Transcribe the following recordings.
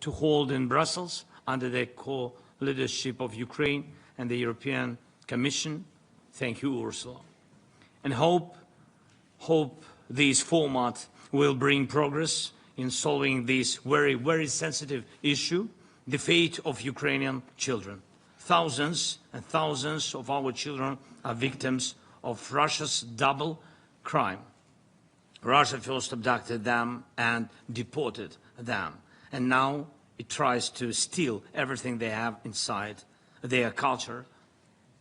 to hold in Brussels under the co-leadership of Ukraine and the European Commission. Thank you, Ursula. And hope this format will bring progress in solving this very, very sensitive issue, the fate of Ukrainian children. Thousands and thousands of our children are victims of Russia's double crime. Russia first abducted them and deported them, and now it tries to steal everything they have inside, their culture,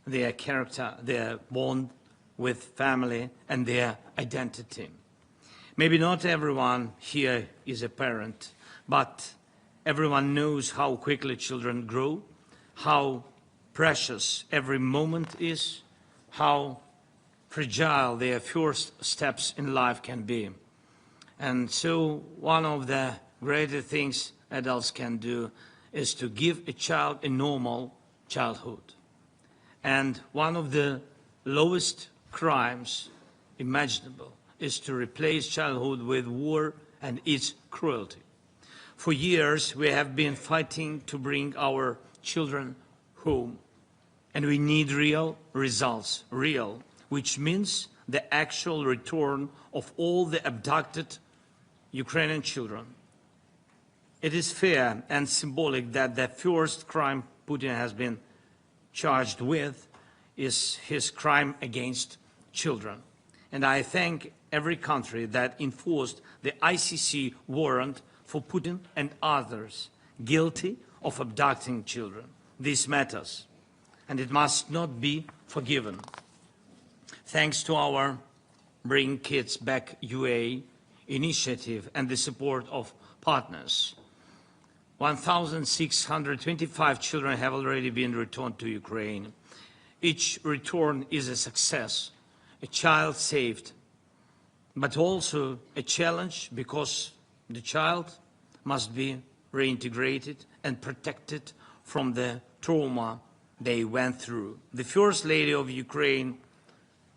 their character, their bond with family, and their identity. Maybe not everyone here is a parent, but everyone knows how quickly children grow, how precious every moment is, how fragile their first steps in life can be. And so one of the greatest things adults can do is to give a child a normal childhood. And one of the lowest crimes imaginable is to replace childhood with war and its cruelty. For years, we have been fighting to bring our children home, and we need real results, which means the actual return of all the abducted Ukrainian children. It is fair and symbolic that the first crime Putin has been charged with is his crime against children. And I thank every country that enforced the ICC warrant for Putin and others guilty of abducting children. This matters, and it must not be forgiven. Thanks to our Bring Kids Back UA initiative and the support of partners, 1,625 children have already been returned to Ukraine. Each return is a success, a child saved, but also a challenge because the child must be reintegrated and protected from the trauma they went through. The First Lady of Ukraine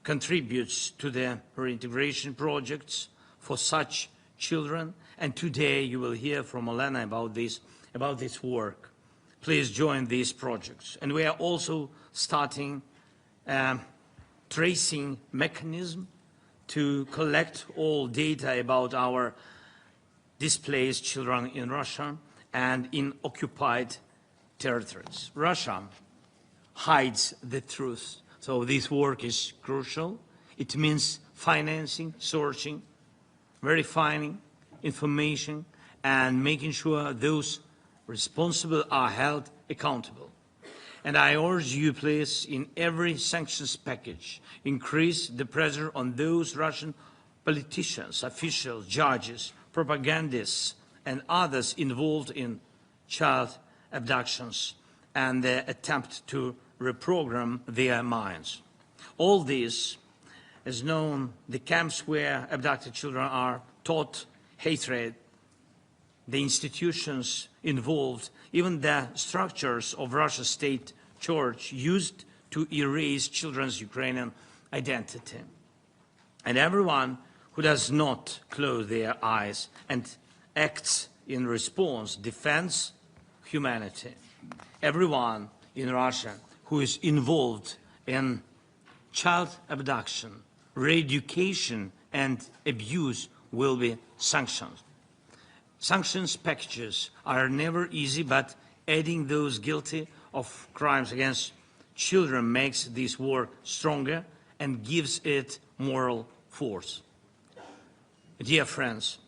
contributes to the reintegration projects for such children, and today you will hear from Elena about this work. Please join these projects. And we are also starting a tracing mechanism to collect all data about our displaced children in Russia and in occupied territories. Russia hides the truth, so this work is crucial. It means financing, searching, verifying information, and making sure those responsible are held accountable. And I urge you, please, in every sanctions package, increase the pressure on those Russian politicians, officials, judges, propagandists, and others involved in child abductions and the attempt to reprogram their minds. All this is known, the camps where abducted children are taught hatred, the institutions involved, even the structures of Russia's state church used to erase children's Ukrainian identity. And everyone who does not close their eyes and acts in response defends humanity. Everyone in Russia who is involved in child abduction, re-education, and abuse will be sanctioned. Sanctions packages are never easy, but adding those guilty of crimes against children makes this war stronger and gives it moral force. Dear friends,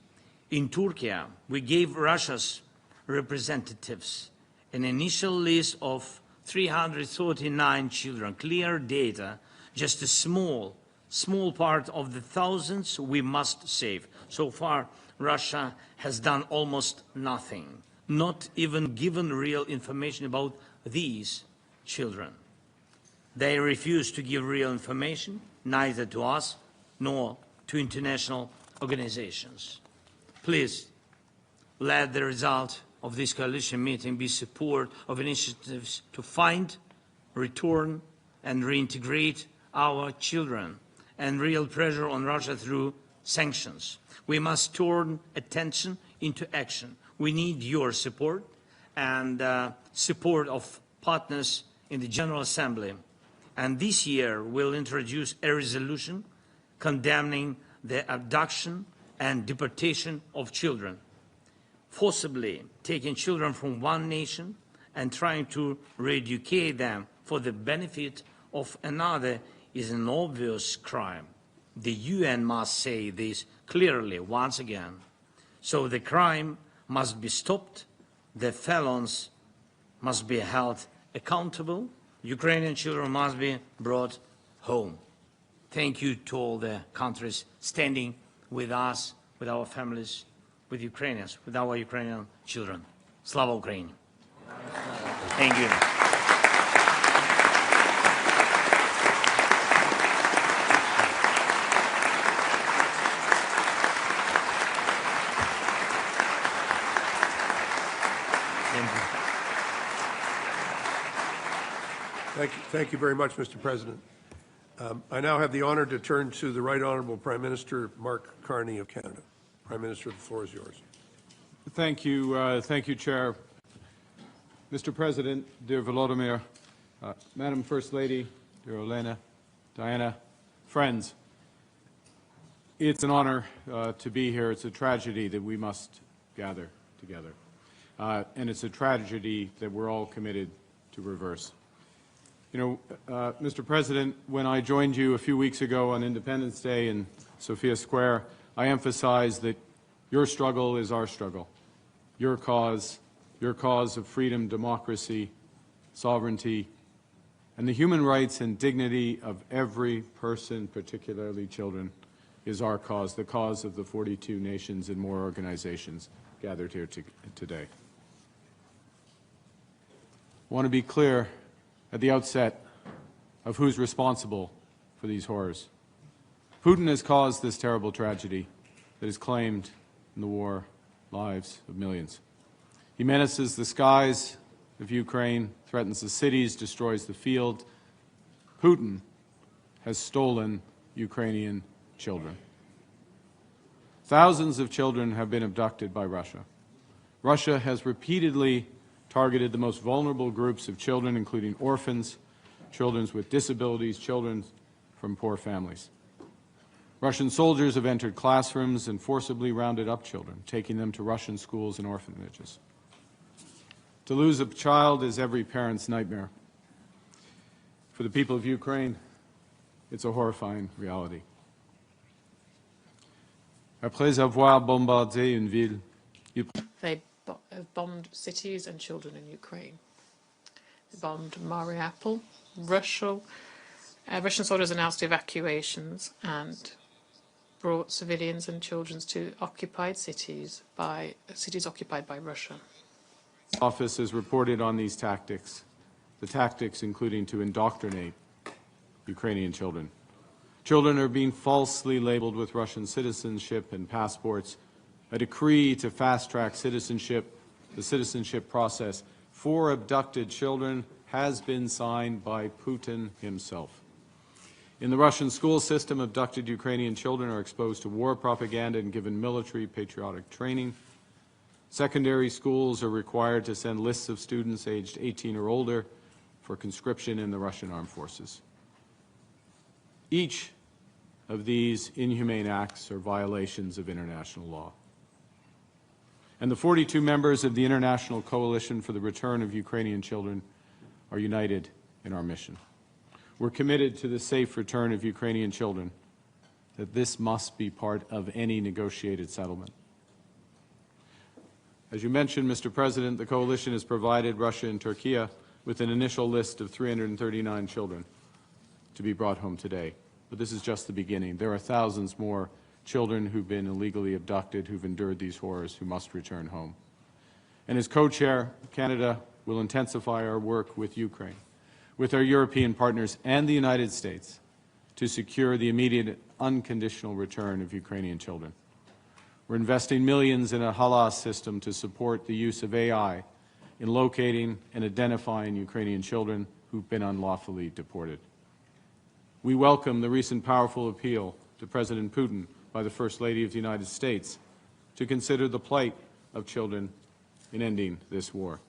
in Turkey, we gave Russia's representatives an initial list of 339 children, clear data, just a small part of the thousands we must save. So far, Russia has done almost nothing, not even given real information about these children. They refuse to give real information, neither to us nor to international organizations. Please, let the result of this coalition meeting be support of initiatives to find, return, and reintegrate our children, and real pressure on Russia through sanctions. We must turn attention into action. We need your support and support of partners in the General Assembly. And this year we'll introduce a resolution condemning the abduction and deportation of children. Forcibly taking children from one nation and trying to re-educate them for the benefit of another is an obvious crime. The UN must say this clearly once again. So the crime must be stopped, the felons must be held accountable, Ukrainian children must be brought home. Thank you to all the countries standing with us, with our families, with Ukrainians, with our Ukrainian children. Slava Ukraini. Thank you. Thank you very much, Mr. President. I now have the honor to turn to the Right Honourable Prime Minister Mark Carney of Canada. Prime Minister, the floor is yours. Thank you, Chair. Mr. President, dear Volodymyr, Madam First Lady, dear Olena, Diana, friends, it's an honor to be here. It's a tragedy that we must gather together. And it's a tragedy that we're all committed to reverse. You know, Mr. President, when I joined you a few weeks ago on Independence Day in Sophia Square, I emphasized that your struggle is our struggle. Your cause of freedom, democracy, sovereignty, and the human rights and dignity of every person, particularly children, is our cause, the cause of the 42 nations and more organizations gathered here today. I want to be clear at the outset of who's responsible for these horrors. Putin has caused this terrible tragedy that has claimed in the war lives of millions. He menaces the skies of Ukraine, threatens the cities, destroys the field. Putin has stolen Ukrainian children. Thousands of children have been abducted by Russia. Russia has repeatedly targeted the most vulnerable groups of children, including orphans, children with disabilities, children from poor families. Russian soldiers have entered classrooms and forcibly rounded up children, taking them to Russian schools and orphanages. To lose a child is every parent's nightmare. For the people of Ukraine, it's a horrifying reality. Après avoir bombardé une ville, They bombed cities and children in Ukraine. They bombed Mariupol. Russian soldiers announced evacuations and brought civilians and children to occupied cities occupied by Russia. Office has reported on these tactics, the tactics including to indoctrinate Ukrainian children. Children are being falsely labeled with Russian citizenship and passports. A decree to fast-track citizenship, the citizenship process for abducted children has been signed by Putin himself. In the Russian school system, abducted Ukrainian children are exposed to war propaganda and given military patriotic training. Secondary schools are required to send lists of students aged 18 or older for conscription in the Russian armed forces. Each of these inhumane acts are violations of international law. And the 42 members of the International Coalition for the Return of Ukrainian Children are united in our mission. We're committed to the safe return of Ukrainian children, that this must be part of any negotiated settlement. As you mentioned, Mr. President, the coalition has provided Russia and Turkey with an initial list of 339 children to be brought home today. But this is just the beginning. There are thousands more children who've been illegally abducted, who've endured these horrors, who must return home. And as co-chair, Canada will intensify our work with Ukraine, with our European partners and the United States to secure the immediate unconditional return of Ukrainian children. We're investing millions in a HALAS system to support the use of AI in locating and identifying Ukrainian children who've been unlawfully deported. We welcome the recent powerful appeal to President Putin by the First Lady of the United States to consider the plight of children in ending this war.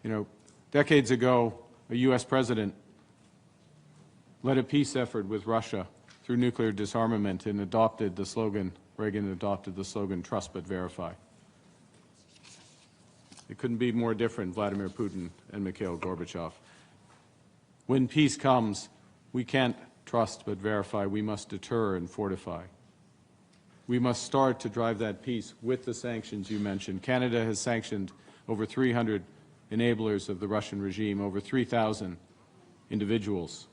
You know, decades ago, a U.S. president led a peace effort with Russia through nuclear disarmament and Reagan adopted the slogan, trust but verify. It couldn't be more different, Vladimir Putin and Mikhail Gorbachev. When peace comes, we can't trust but verify. We must deter and fortify. We must start to drive that peace with the sanctions you mentioned. Canada has sanctioned over 300 enablers of the Russian regime, over 3,000 individuals.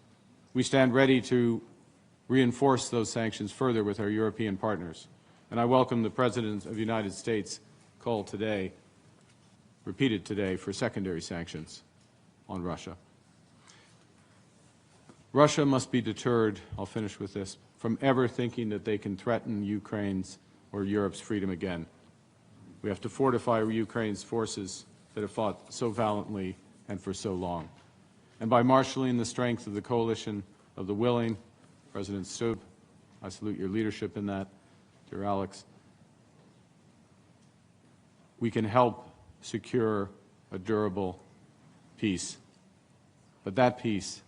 We stand ready to reinforce those sanctions further with our European partners. And I welcome the President of the United States' call today, repeated today, for secondary sanctions on Russia. Russia must be deterred, I'll finish with this, from ever thinking that they can threaten Ukraine's or Europe's freedom again. We have to fortify Ukraine's forces that have fought so valiantly and for so long. And by marshaling the strength of the coalition of the willing, President Stubb, I salute your leadership in that, dear Alex, we can help secure a durable peace. But that peace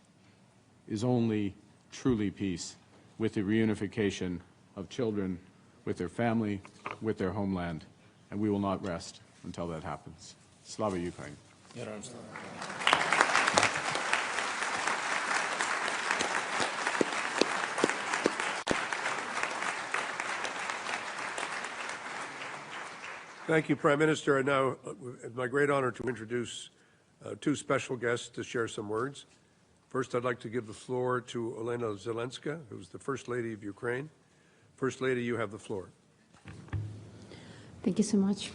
is only truly peace with the reunification of children with their family, with their homeland, and we will not rest until that happens. Slava Ukraine. Thank you, Prime Minister. And now, it's my great honor to introduce two special guests to share some words. First, I'd like to give the floor to Olena Zelenska, who's the First Lady of Ukraine. First Lady, you have the floor. Thank you so much.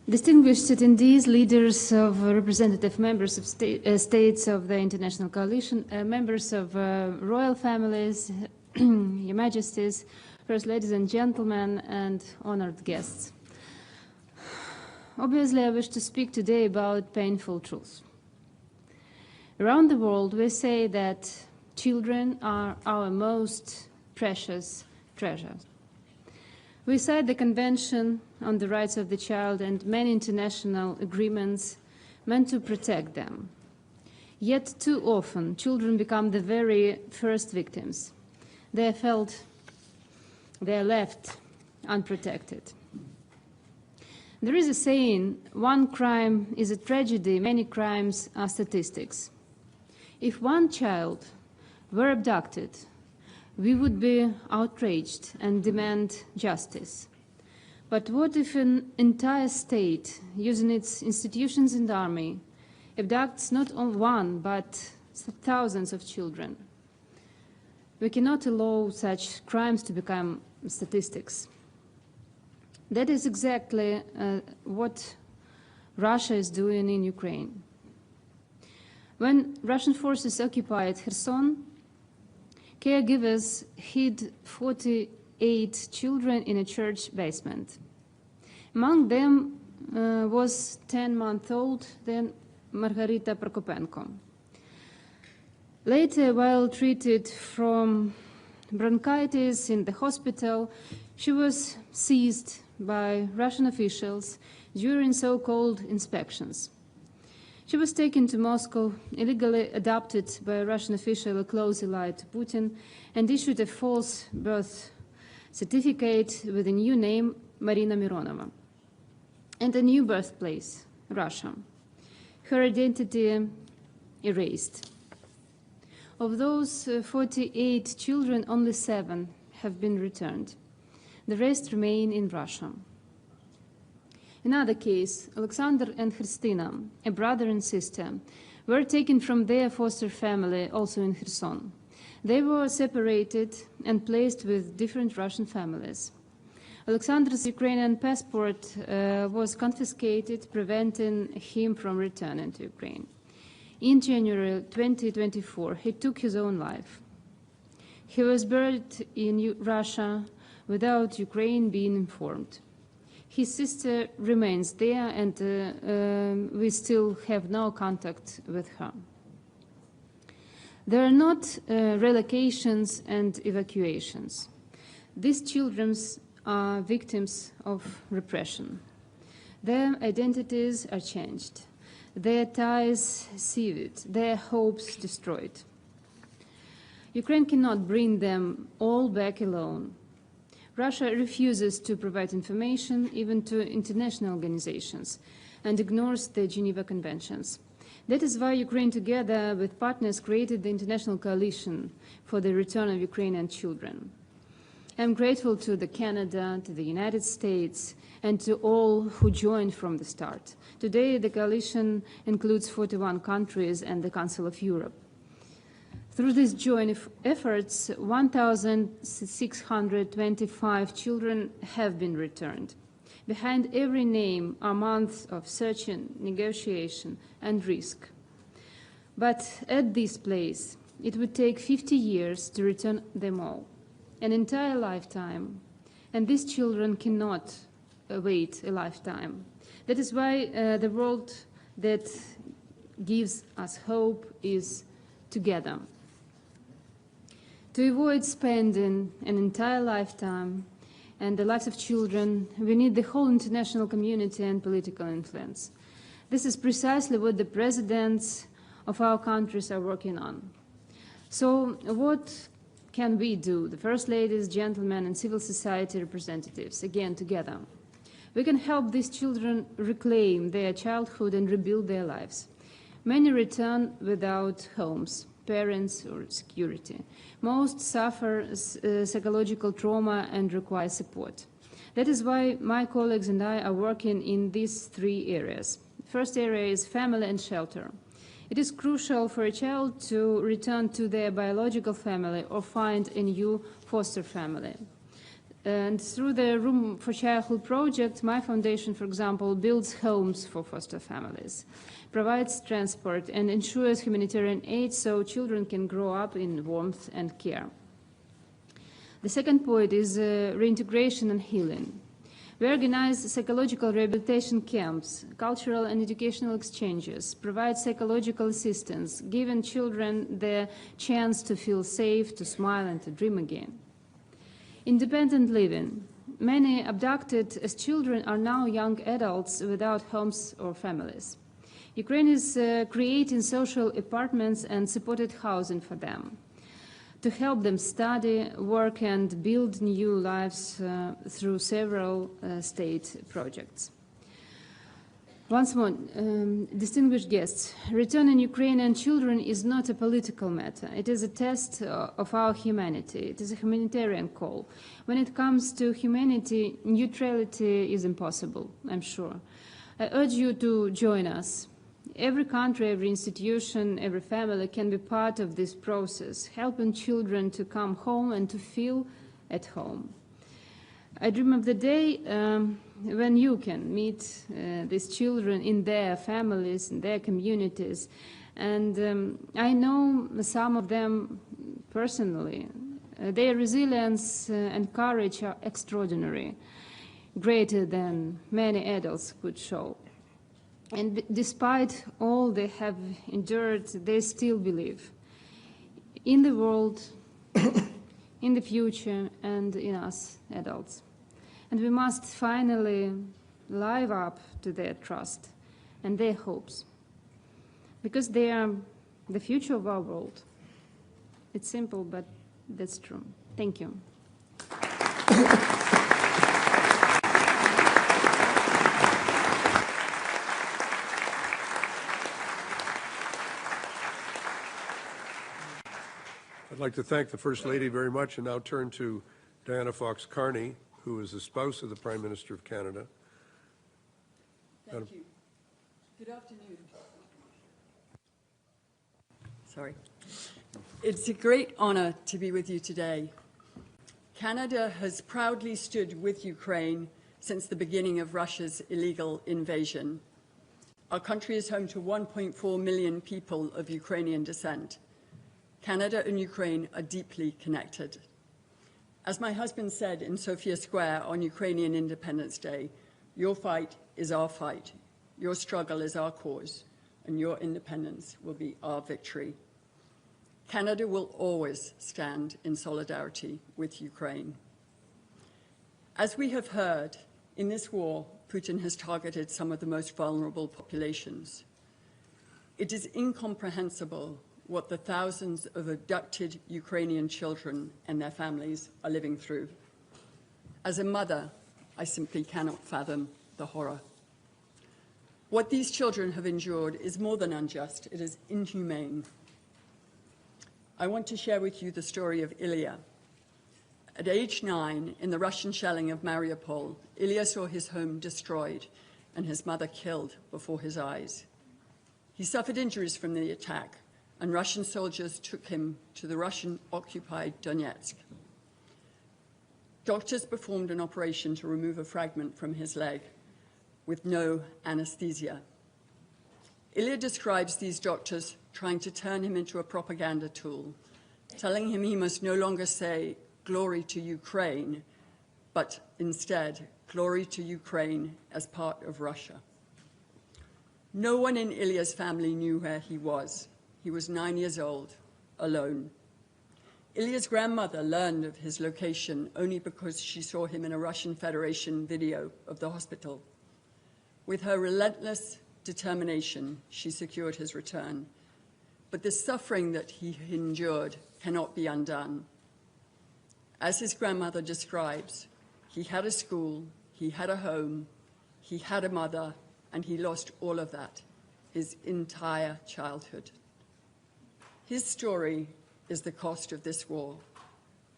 Distinguished attendees, leaders of representative members of states of the International Coalition, members of royal families, Your Majesties, First Ladies and Gentlemen, and honored guests. Obviously, I wish to speak today about painful truths. Around the world, we say that children are our most precious treasure. We cite the Convention on the Rights of the Child and many international agreements meant to protect them. Yet too often, children become the very first victims. They are left unprotected. There is a saying, one crime is a tragedy, many crimes are statistics. If one child were abducted, we would be outraged and demand justice. But what if an entire state, using its institutions and army, abducts not only one, but thousands of children? We cannot allow such crimes to become statistics. That is exactly what Russia is doing in Ukraine. When Russian forces occupied Kherson, caregivers hid 48 children in a church basement. Among them was 10-month-old then Margarita Prokopenko. Later, while treated from bronchitis in the hospital, she was seized by Russian officials during so-called inspections. She was taken to Moscow, illegally adopted by a Russian official closely allied to Putin, and issued a false birth certificate with a new name, Marina Mironova, and a new birthplace, Russia. Her identity erased. Of those 48 children, only 7 have been returned. The rest remain in Russia. Another case, Alexander and Christina, a brother and sister, were taken from their foster family, also in Kherson. They were separated and placed with different Russian families. Alexander's Ukrainian passport was confiscated, preventing him from returning to Ukraine. In January 2024, he took his own life. He was buried in Russia without Ukraine being informed. His sister remains there, and we still have no contact with her. There are not relocations and evacuations. These children are victims of repression. Their identities are changed, their ties severed, their hopes destroyed. Ukraine cannot bring them all back alone. Russia refuses to provide information even to international organizations and ignores the Geneva Conventions. That is why Ukraine, together with partners, created the International Coalition for the Return of Ukrainian Children. I'm grateful to Canada, to the United States, and to all who joined from the start. Today, the coalition includes 41 countries and the Council of Europe. Through these joint efforts, 1,625 children have been returned. Behind every name are months of searching, negotiation, and risk. But at this place, it would take 50 years to return them all, an entire lifetime. And these children cannot wait a lifetime. That is why the world that gives us hope is together. To avoid spending an entire lifetime and the lives of children, we need the whole international community and political influence. This is precisely what the presidents of our countries are working on. So what can we do, the first ladies, gentlemen, and civil society representatives, again together? We can help these children reclaim their childhood and rebuild their lives. Many return without homes, parents, or security. Most suffer psychological trauma and require support. That is why my colleagues and I are working in these three areas. The first area is family and shelter. It is crucial for a child to return to their biological family or find a new foster family. And through the Room for Childhood project, my foundation, for example, builds homes for foster families, provides transport, and ensures humanitarian aid so children can grow up in warmth and care. The second point is reintegration and healing. We organize psychological rehabilitation camps, cultural and educational exchanges, provide psychological assistance, giving children the chance to feel safe, to smile, and to dream again. Independent living. Many abducted as children are now young adults without homes or families. Ukraine is creating social apartments and supported housing for them to help them study, work, and build new lives through several state projects. Once more, distinguished guests, returning Ukrainian children is not a political matter. It is a test of our humanity. It is a humanitarian call. When it comes to humanity, neutrality is impossible, I'm sure. I urge you to join us. Every country, every institution, every family can be part of this process, helping children to come home and to feel at home. I dream of the day when you can meet these children in their families, in their communities. And I know some of them personally. Their resilience and courage are extraordinary, greater than many adults could show. And despite all they have endured, they still believe in the world, in the future, and in us adults. And we must finally live up to their trust and their hopes, because they are the future of our world. It's simple, but that's true. Thank you. I'd like to thank the First Lady very much and now turn to Diana Fox-Carney, who is the spouse of the Prime Minister of Canada. Thank you. Good afternoon. Sorry. It's a great honor to be with you today. Canada has proudly stood with Ukraine since the beginning of Russia's illegal invasion. Our country is home to 1.4 million people of Ukrainian descent. Canada and Ukraine are deeply connected. As my husband said in Sofia Square on Ukrainian Independence Day, your fight is our fight, your struggle is our cause, and your independence will be our victory. Canada will always stand in solidarity with Ukraine. As we have heard, in this war, Putin has targeted some of the most vulnerable populations. It is incomprehensible what the thousands of abducted Ukrainian children and their families are living through. As a mother, I simply cannot fathom the horror. What these children have endured is more than unjust, it is inhumane. I want to share with you the story of Ilya. At age 9, in the Russian shelling of Mariupol, Ilya saw his home destroyed and his mother killed before his eyes. He suffered injuries from the attack, and Russian soldiers took him to the Russian-occupied Donetsk. Doctors performed an operation to remove a fragment from his leg with no anesthesia. Ilya describes these doctors trying to turn him into a propaganda tool, telling him he must no longer say, "Glory to Ukraine," but instead, "Glory to Ukraine as part of Russia." No one in Ilya's family knew where he was. He was 9 years old, alone. Ilya's grandmother learned of his location only because she saw him in a Russian Federation video of the hospital. With her relentless determination, she secured his return. But the suffering that he endured cannot be undone. As his grandmother describes, he had a school, he had a home, he had a mother, and he lost all of that, his entire childhood. His story is the cost of this war,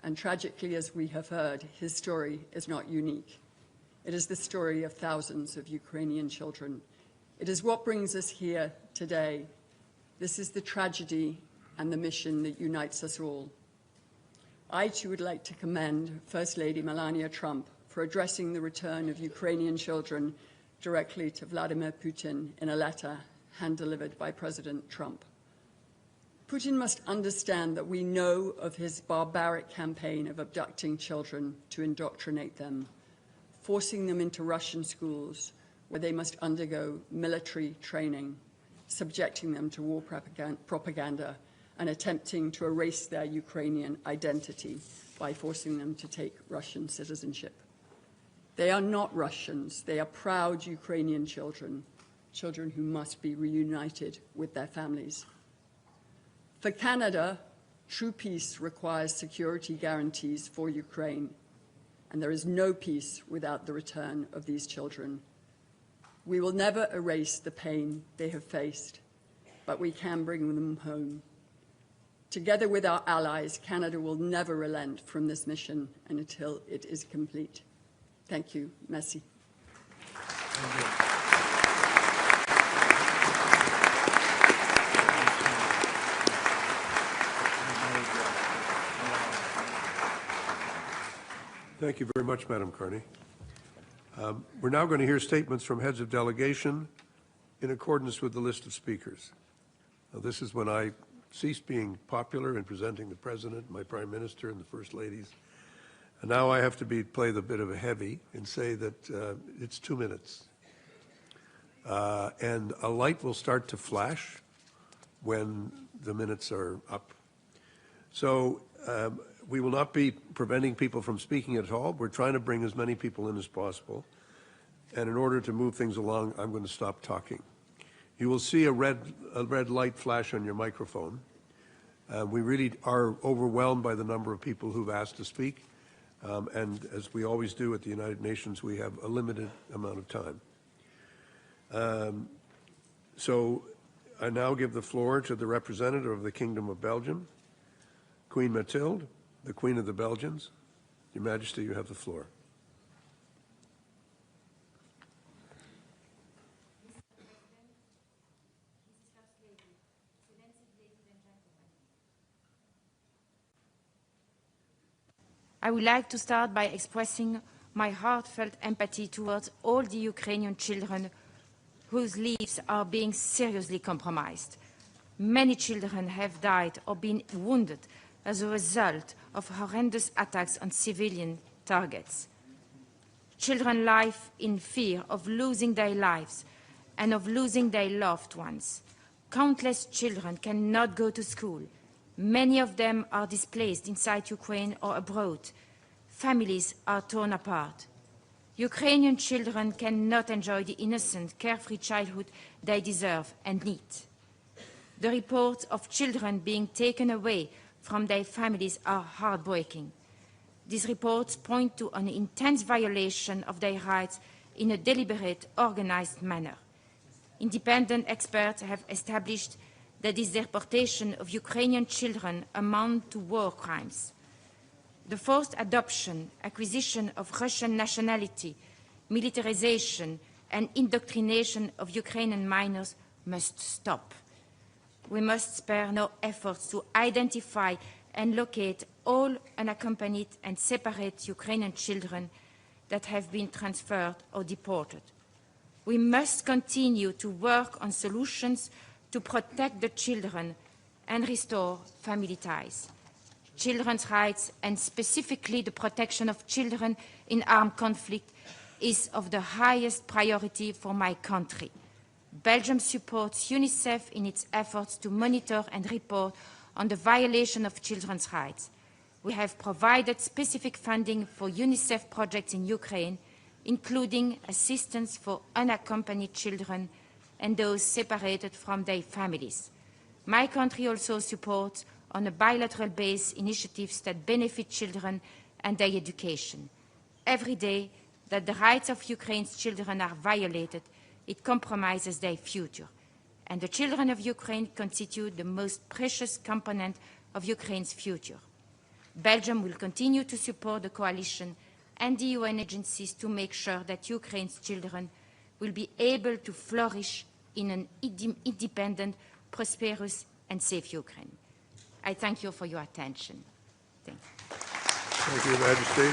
and tragically, as we have heard, his story is not unique. It is the story of thousands of Ukrainian children. It is what brings us here today. This is the tragedy and the mission that unites us all. I too would like to commend First Lady Melania Trump for addressing the return of Ukrainian children directly to Vladimir Putin in a letter hand-delivered by President Trump. Putin must understand that we know of his barbaric campaign of abducting children to indoctrinate them, forcing them into Russian schools where they must undergo military training, subjecting them to war propaganda, and attempting to erase their Ukrainian identity by forcing them to take Russian citizenship. They are not Russians. They are proud Ukrainian children, children who must be reunited with their families. For Canada, true peace requires security guarantees for Ukraine, and there is no peace without the return of these children. We will never erase the pain they have faced, but we can bring them home. Together with our allies, Canada will never relent from this mission until it is complete. Thank you. Merci. Thank you very much, Madam Carney. We're now going to hear statements from heads of delegation in accordance with the list of speakers. Now, this is when I ceased being popular in presenting the President, my Prime Minister, and the First Ladies. And now I have to play the bit of a heavy and say that it's 2 minutes. And a light will start to flash when the minutes are up. So we will not be preventing people from speaking at all. We're trying to bring as many people in as possible. And in order to move things along, I'm going to stop talking. You will see a red light flash on your microphone. We really are overwhelmed by the number of people who've asked to speak. And as we always do at the United Nations, we have a limited amount of time. So I now give the floor to the representative of the Kingdom of Belgium, Queen Mathilde, the Queen of the Belgians. Your Majesty, you have the floor. I would like to start by expressing my heartfelt empathy towards all the Ukrainian children whose lives are being seriously compromised. Many children have died or been wounded as a result of horrendous attacks on civilian targets. Children live in fear of losing their lives and of losing their loved ones. Countless children cannot go to school. Many of them are displaced inside Ukraine or abroad. families are torn apart. Ukrainian children cannot enjoy the innocent, carefree childhood they deserve and need. The reports of children being taken away from their families are heartbreaking. These reports point to an intense violation of their rights in a deliberate, organized manner. Independent experts have established that this deportation of Ukrainian children amount to war crimes. The forced adoption, acquisition of Russian nationality, militarization, and indoctrination of Ukrainian minors must stop. We must spare no efforts to identify and locate all unaccompanied and separate Ukrainian children that have been transferred or deported. We must continue to work on solutions to protect the children and restore family ties. Children's rights, and specifically the protection of children in armed conflict, is of the highest priority for my country. Belgium supports UNICEF in its efforts to monitor and report on the violation of children's rights. We have provided specific funding for UNICEF projects in Ukraine, including assistance for unaccompanied children and those separated from their families. My country also supports on a bilateral basis initiatives that benefit children and their education. Every day that the rights of Ukraine's children are violated, it compromises their future. And the children of Ukraine constitute the most precious component of Ukraine's future. Belgium will continue to support the coalition and the UN agencies to make sure that Ukraine's children will be able to flourish in an independent, prosperous, and safe Ukraine. I thank you for your attention. Thank you. Thank you, Your Majesty.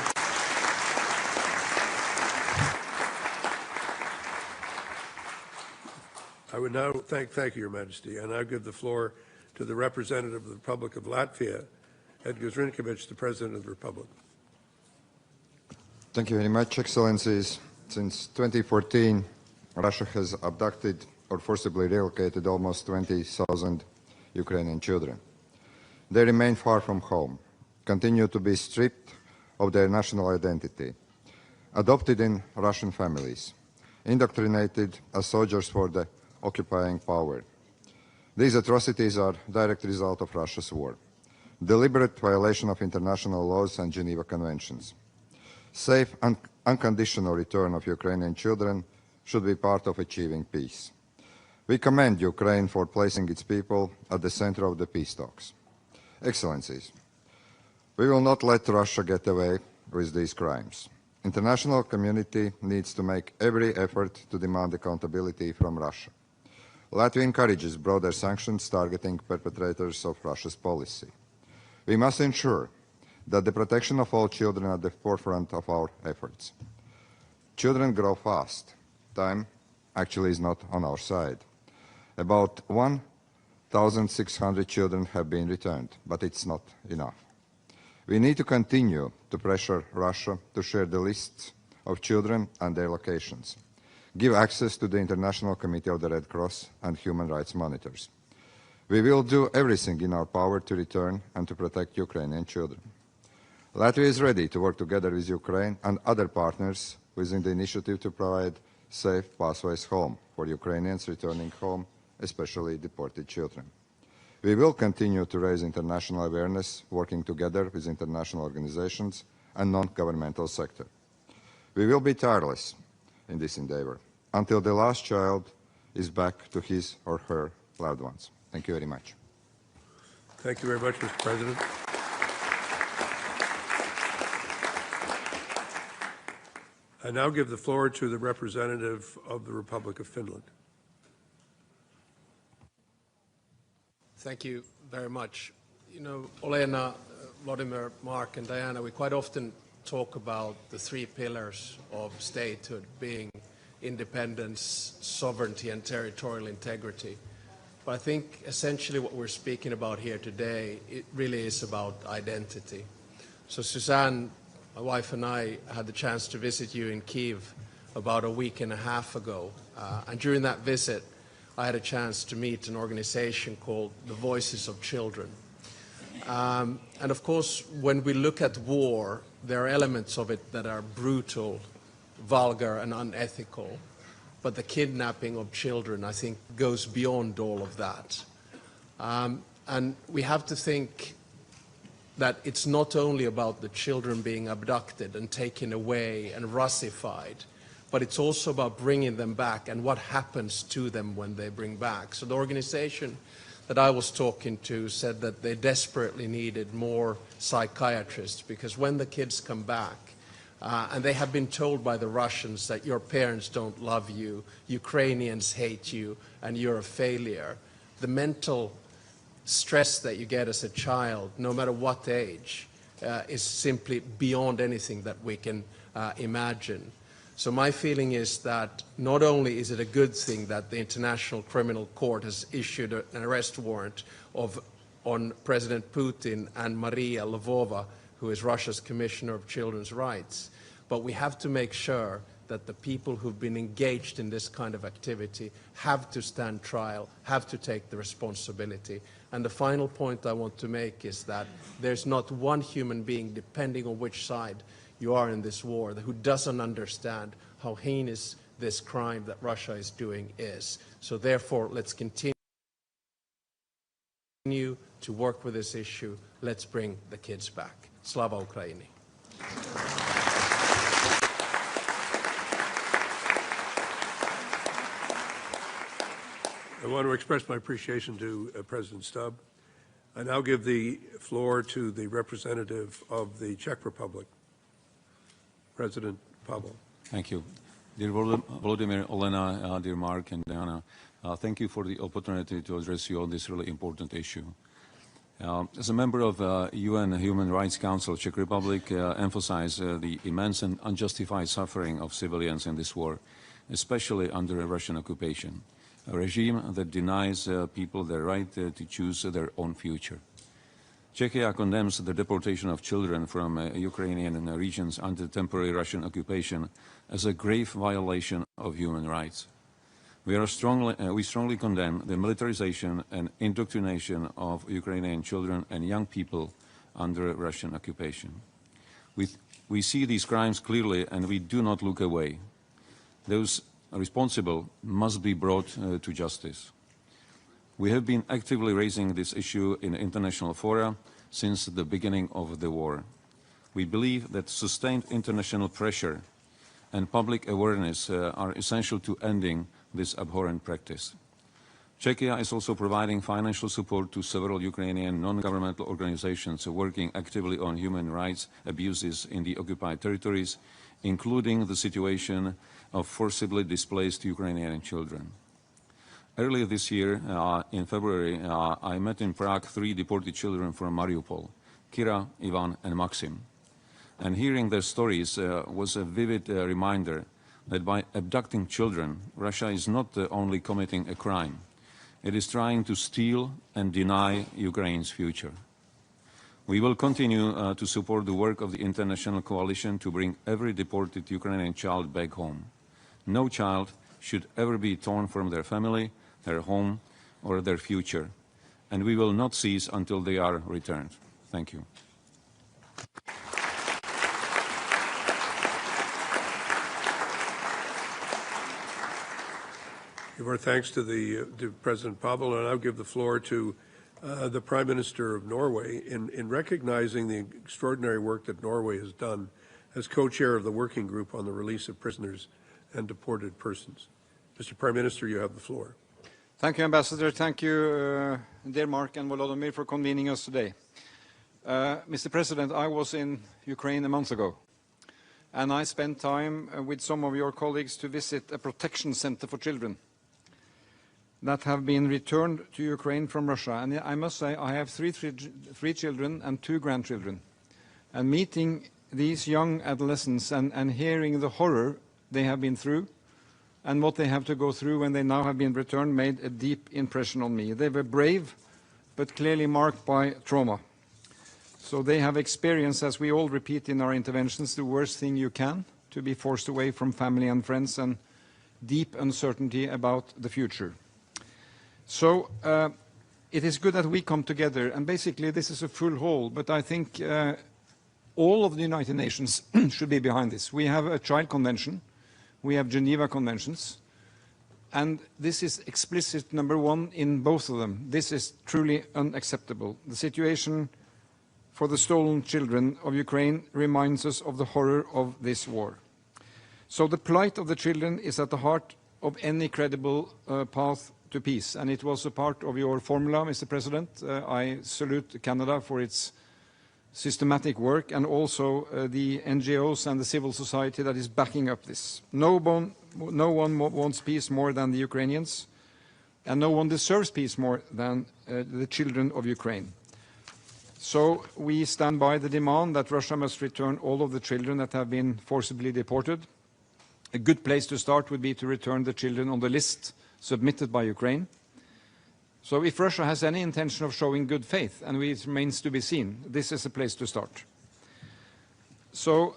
I would now thank you, Your Majesty. I now give the floor to the representative of the Republic of Latvia, Edgars Rinkevičs, the President of the Republic. Thank you very much, Excellencies. Since 2014, Russia has abducted or forcibly relocated almost 20,000 Ukrainian children. They remain far from home, continue to be stripped of their national identity, adopted in Russian families, indoctrinated as soldiers for the occupying power. These atrocities are a direct result of Russia's war, deliberate violation of international laws and Geneva Conventions. Safe and unconditional return of Ukrainian children should be part of achieving peace. We commend Ukraine for placing its people at the center of the peace talks. Excellencies, we will not let Russia get away with these crimes. International community needs to make every effort to demand accountability from Russia. Latvia encourages broader sanctions targeting perpetrators of Russia's policy. We must ensure that the protection of all children are at the forefront of our efforts. Children grow fast. Time actually is not on our side. About 1,600 children have been returned, but it's not enough. We need to continue to pressure Russia to share the lists of children and their locations, give access to the International Committee of the Red Cross and human rights monitors. We will do everything in our power to return and to protect Ukrainian children. Latvia is ready to work together with Ukraine and other partners within the initiative to provide safe pathways home for Ukrainians returning home, especially deported children. We will continue to raise international awareness, working together with international organizations and non-governmental sector. We will be tireless in this endeavor until the last child is back to his or her loved ones. Thank you very much. Thank you very much, Mr. President. I now give the floor to the representative of the Republic of Finland. Thank you very much. You know, Olena, Vladimir, Mark, and Diana, we quite often talk about the three pillars of statehood being independence, sovereignty, and territorial integrity. But I think essentially what we're speaking about here today, it really is about identity. So Suzanne, my wife, and I had the chance to visit you in Kyiv about a week and a half ago. And during that visit, I had a chance to meet an organization called the Voices of Children. And of course, when we look at war, there are elements of it that are brutal, vulgar, and unethical. But the kidnapping of children, I think, goes beyond all of that. And we have to think that it's not only about the children being abducted and taken away and Russified, but it's also about bringing them back and what happens to them when they bring back. So the organization that I was talking to said that they desperately needed more psychiatrists, because when the kids come back, and they have been told by the Russians that your parents don't love you, Ukrainians hate you, and you're a failure, the mental stress that you get as a child, no matter what age, is simply beyond anything that we can imagine. So my feeling is that not only is it a good thing that the International Criminal Court has issued an arrest warrant on President Putin and Maria Lvova, who is Russia's Commissioner of Children's Rights, but we have to make sure that the people who've been engaged in this kind of activity have to stand trial, have to take the responsibility. And the final point I want to make is that there's not one human being, depending on which side you are in this war, who doesn't understand how heinous this crime that Russia is doing is. So therefore, let's continue to work with this issue. Let's bring the kids back. Slava Ukraini. I want to express my appreciation to President Stubb. I now give the floor to the representative of the Czech Republic, President Pavel. Thank you. Dear Volodymyr, Olena, dear Mark and Diana, thank you for the opportunity to address you on this really important issue. As a member of UN Human Rights Council, Czech Republic emphasizes the immense and unjustified suffering of civilians in this war, especially under a Russian occupation, a regime that denies people their right to choose their own future. Czechia condemns the deportation of children from Ukrainian regions under temporary Russian occupation as a grave violation of human rights. We strongly condemn the militarization and indoctrination of Ukrainian children and young people under Russian occupation. We see these crimes clearly and we do not look away. Those responsible must be brought to justice. We have been actively raising this issue in international fora since the beginning of the war. We believe that sustained international pressure and public awareness are essential to ending this abhorrent practice. Czechia is also providing financial support to several Ukrainian non-governmental organizations working actively on human rights abuses in the occupied territories, including the situation of forcibly displaced Ukrainian children. Earlier this year, in February, I met in Prague 3 deported children from Mariupol, Kira, Ivan, and Maxim. And hearing their stories was a vivid reminder that by abducting children, Russia is not only committing a crime, it is trying to steal and deny Ukraine's future. We will continue to support the work of the international coalition to bring every deported Ukrainian child back home. No child should ever be torn from their family, their home, or their future, and we will not cease until they are returned. Thank you. Give our thanks to President Pavel, and I'll give the floor to the Prime Minister of Norway in recognizing the extraordinary work that Norway has done as co-chair of the working group on the release of prisoners and deported persons. Mr. Prime Minister, you have the floor. Thank you, Ambassador. Thank you, dear Mark and Volodymyr, for convening us today. Mr. President, I was in Ukraine a month ago, and I spent time with some of your colleagues to visit a protection center for children that have been returned to Ukraine from Russia. And I must say, I have three children and 2 grandchildren. And meeting these young adolescents and hearing the horror they have been through and what they have to go through when they now have been returned made a deep impression on me. They were brave, but clearly marked by trauma. So they have experienced, as we all repeat in our interventions, the worst thing you can, to be forced away from family and friends and deep uncertainty about the future. So it is good that we come together, and basically this is a full hall, but I think all of the United Nations should be behind this. We have a Child Convention, we have Geneva Conventions, and this is explicit number one in both of them. This is truly unacceptable. The situation for the stolen children of Ukraine reminds us of the horror of this war. So the plight of the children is at the heart of any credible path to peace, and it was a part of your formula, Mr. President. I salute Canada for its systematic work and also the NGOs and the civil society that is backing up this. No one wants peace more than the Ukrainians, and no one deserves peace more than the children of Ukraine. So we stand by the demand that Russia must return all of the children that have been forcibly deported. A good place to start would be to return the children on the list submitted by Ukraine. So if Russia has any intention of showing good faith, and it remains to be seen, this is a place to start. So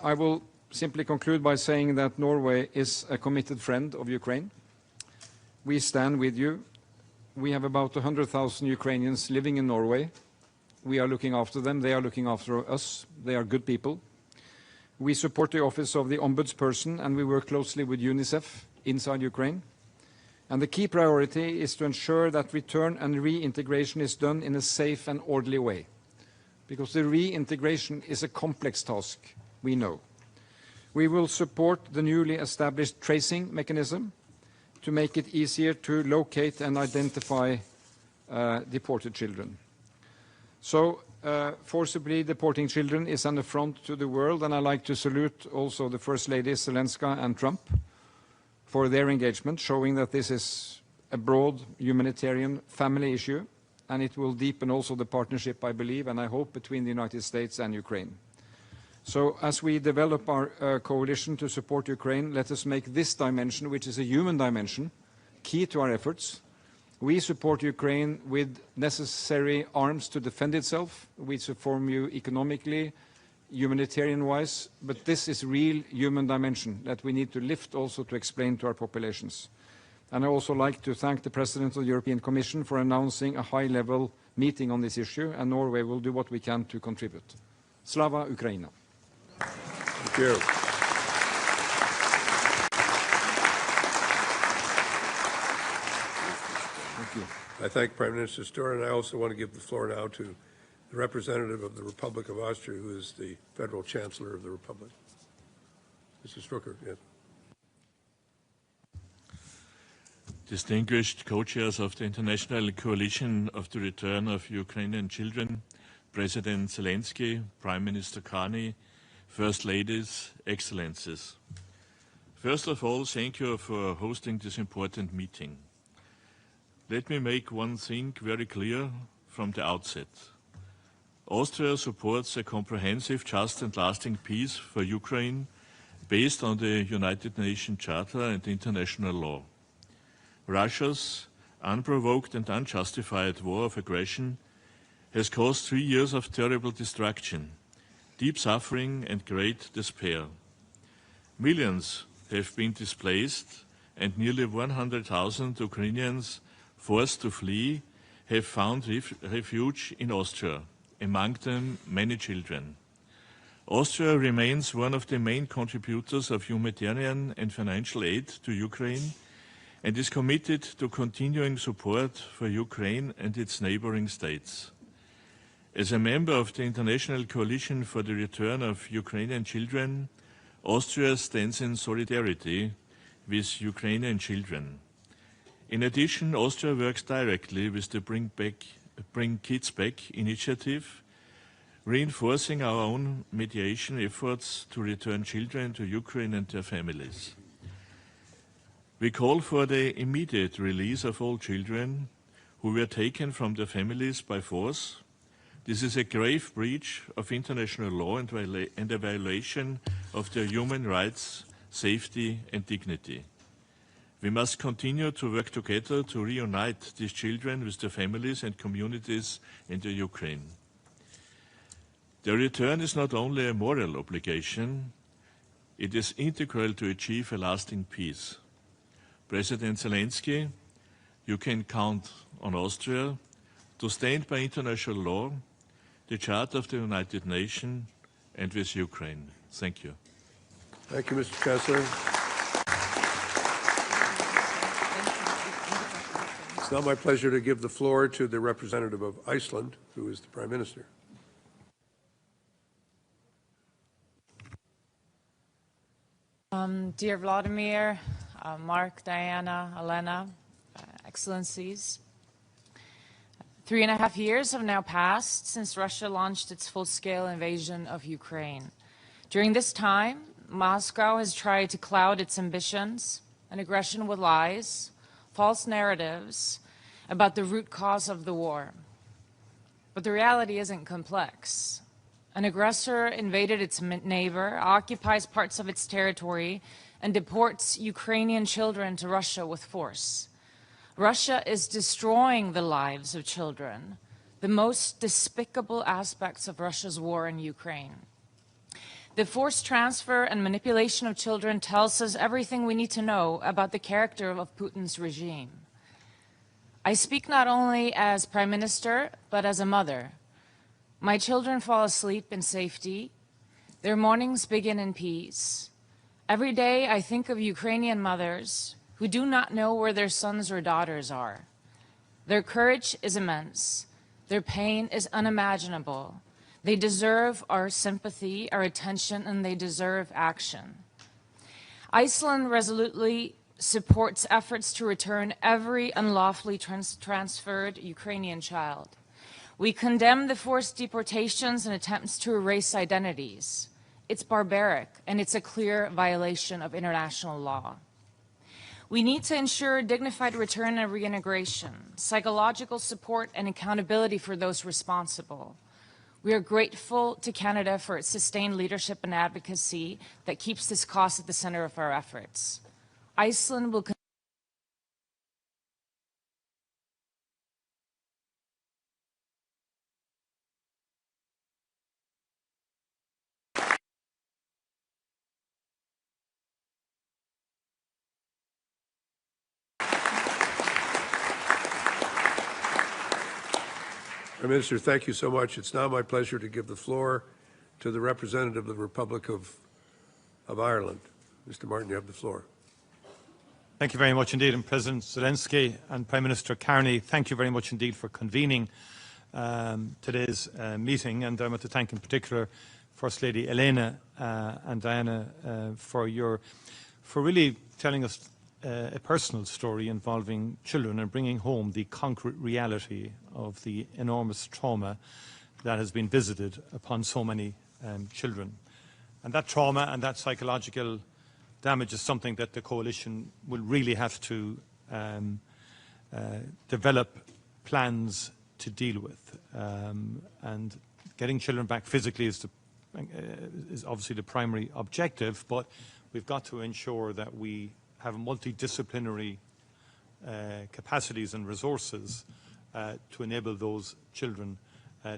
I will simply conclude by saying that Norway is a committed friend of Ukraine. We stand with you. We have about 100,000 Ukrainians living in Norway. We are looking after them. They are looking after us. They are good people. We support the office of the ombudsperson, and we work closely with UNICEF inside Ukraine. And the key priority is to ensure that return and reintegration is done in a safe and orderly way, because the reintegration is a complex task, we know. We will support the newly established tracing mechanism to make it easier to locate and identify deported children. So forcibly deporting children is an affront to the world, and I'd like to salute also the First Lady Zeleńska and Trump for their engagement, showing that this is a broad humanitarian family issue, and it will deepen also the partnership, I believe, and I hope, between the United States and Ukraine. So as we develop our coalition to support Ukraine, let us make this dimension, which is a human dimension, key to our efforts. We support Ukraine with necessary arms to defend itself. We support you economically, humanitarian-wise, but this is real human dimension that we need to lift also to explain to our populations. And I also like to thank the President of the European Commission for announcing a high-level meeting on this issue, and Norway will do what we can to contribute. Slava Ukraina. Thank you. Thank you. I thank Prime Minister Sture, and I also want to give the floor now to the representative of the Republic of Austria, who is the Federal Chancellor of the Republic. Mr. Strucker, yes. Distinguished co-chairs of the International Coalition of the Return of Ukrainian Children, President Zeleński, Prime Minister Carney, First Ladies, Excellencies. First of all, thank you for hosting this important meeting. Let me make one thing very clear from the outset. Austria supports a comprehensive, just and lasting peace for Ukraine based on the United Nations Charter and international law. Russia's unprovoked and unjustified war of aggression has caused 3 years of terrible destruction, deep suffering and great despair. Millions have been displaced, and nearly 100,000 Ukrainians forced to flee have found refuge in Austria, among them many children. Austria remains one of the main contributors of humanitarian and financial aid to Ukraine and is committed to continuing support for Ukraine and its neighboring states. As a member of the International Coalition for the Return of Ukrainian Children, Austria stands in solidarity with Ukrainian children. In addition, Austria works directly with the Bring Kids Back initiative, reinforcing our own mediation efforts to return children to Ukraine and their families. We call for the immediate release of all children who were taken from their families by force. This is a grave breach of international law and a violation of their human rights, safety and dignity. We must continue to work together to reunite these children with their families and communities in the Ukraine. Their return is not only a moral obligation, it is integral to achieve a lasting peace. President Zeleński, you can count on Austria to stand by international law, the Charter of the United Nations, and with Ukraine. Thank you. Thank you, Mr. Kessler. It's now my pleasure to give the floor to the representative of Iceland, who is the Prime Minister. Dear Vladimir, Mark, Diana, Elena, Excellencies, 3.5 years have now passed since Russia launched its full-scale invasion of Ukraine. During this time, Moscow has tried to cloud its ambitions and aggression with lies, false narratives about the root cause of the war. But the reality isn't complex. An aggressor invaded its neighbor, occupies parts of its territory, and deports Ukrainian children to Russia with force. Russia is destroying the lives of children, the most despicable aspects of Russia's war in Ukraine. The forced transfer and manipulation of children tells us everything we need to know about the character of Putin's regime. I speak not only as Prime Minister, but as a mother. My children fall asleep in safety. Their mornings begin in peace. Every day I think of Ukrainian mothers who do not know where their sons or daughters are. Their courage is immense. Their pain is unimaginable. They deserve our sympathy, our attention, and they deserve action. Iceland resolutely supports efforts to return every unlawfully transferred Ukrainian child. We condemn the forced deportations and attempts to erase identities. It's barbaric, and it's a clear violation of international law. We need to ensure dignified return and reintegration, psychological support, and accountability for those responsible. We are grateful to Canada for its sustained leadership and advocacy that keeps this cause at the center of our efforts. Iceland will Prime Minister, thank you so much. It's now my pleasure to give the floor to the representative of the Republic of Ireland. Mr. Martin, you have the floor. Thank you very much indeed. And President Zeleński and Prime Minister Carney, thank you very much indeed for convening today's meeting. And I want to thank in particular First Lady Elena and Diana for really telling us a personal story involving children and bringing home the concrete reality of the enormous trauma that has been visited upon so many children. And that trauma and that psychological damage is something that the coalition will really have to develop plans to deal with. And getting children back physically is obviously the primary objective, but we've got to ensure that we have multidisciplinary capacities and resources to enable those children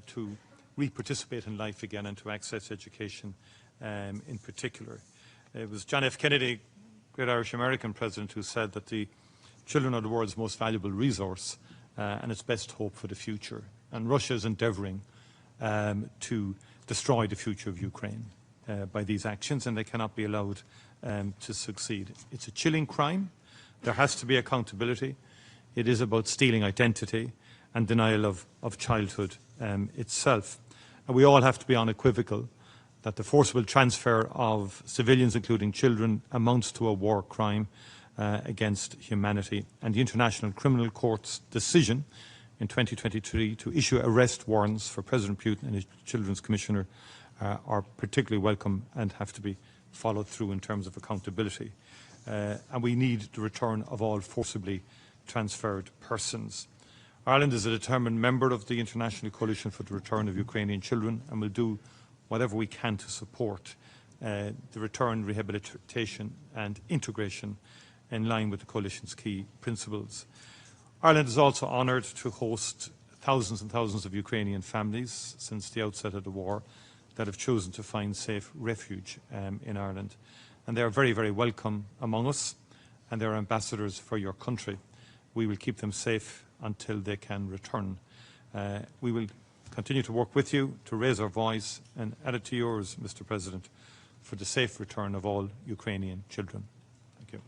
to re-participate in life again and to access education in particular. It was John F. Kennedy, great Irish-American president, who said that the children are the world's most valuable resource and its best hope for the future. And Russia is endeavouring to destroy the future of Ukraine by these actions, and they cannot be allowed to succeed. It's a chilling crime. There has to be accountability. It is about stealing identity and denial of childhood itself. And we all have to be unequivocal that the forcible transfer of civilians, including children, amounts to a war crime against humanity. And the International Criminal Court's decision in 2023 to issue arrest warrants for President Putin and his Children's Commissioner are particularly welcome and have to be followed through in terms of accountability. And we need the return of all forcibly transferred persons. Ireland is a determined member of the International Coalition for the Return of Ukrainian Children and will do whatever we can to support the return, rehabilitation and integration in line with the Coalition's key principles. Ireland is also honoured to host thousands and thousands of Ukrainian families since the outset of the war that have chosen to find safe refuge in Ireland. And they are very, very welcome among us, and they are ambassadors for your country. We will keep them safe until they can return. We will continue to work with you to raise our voice and add it to yours, Mr. President, for the safe return of all Ukrainian children. Thank you.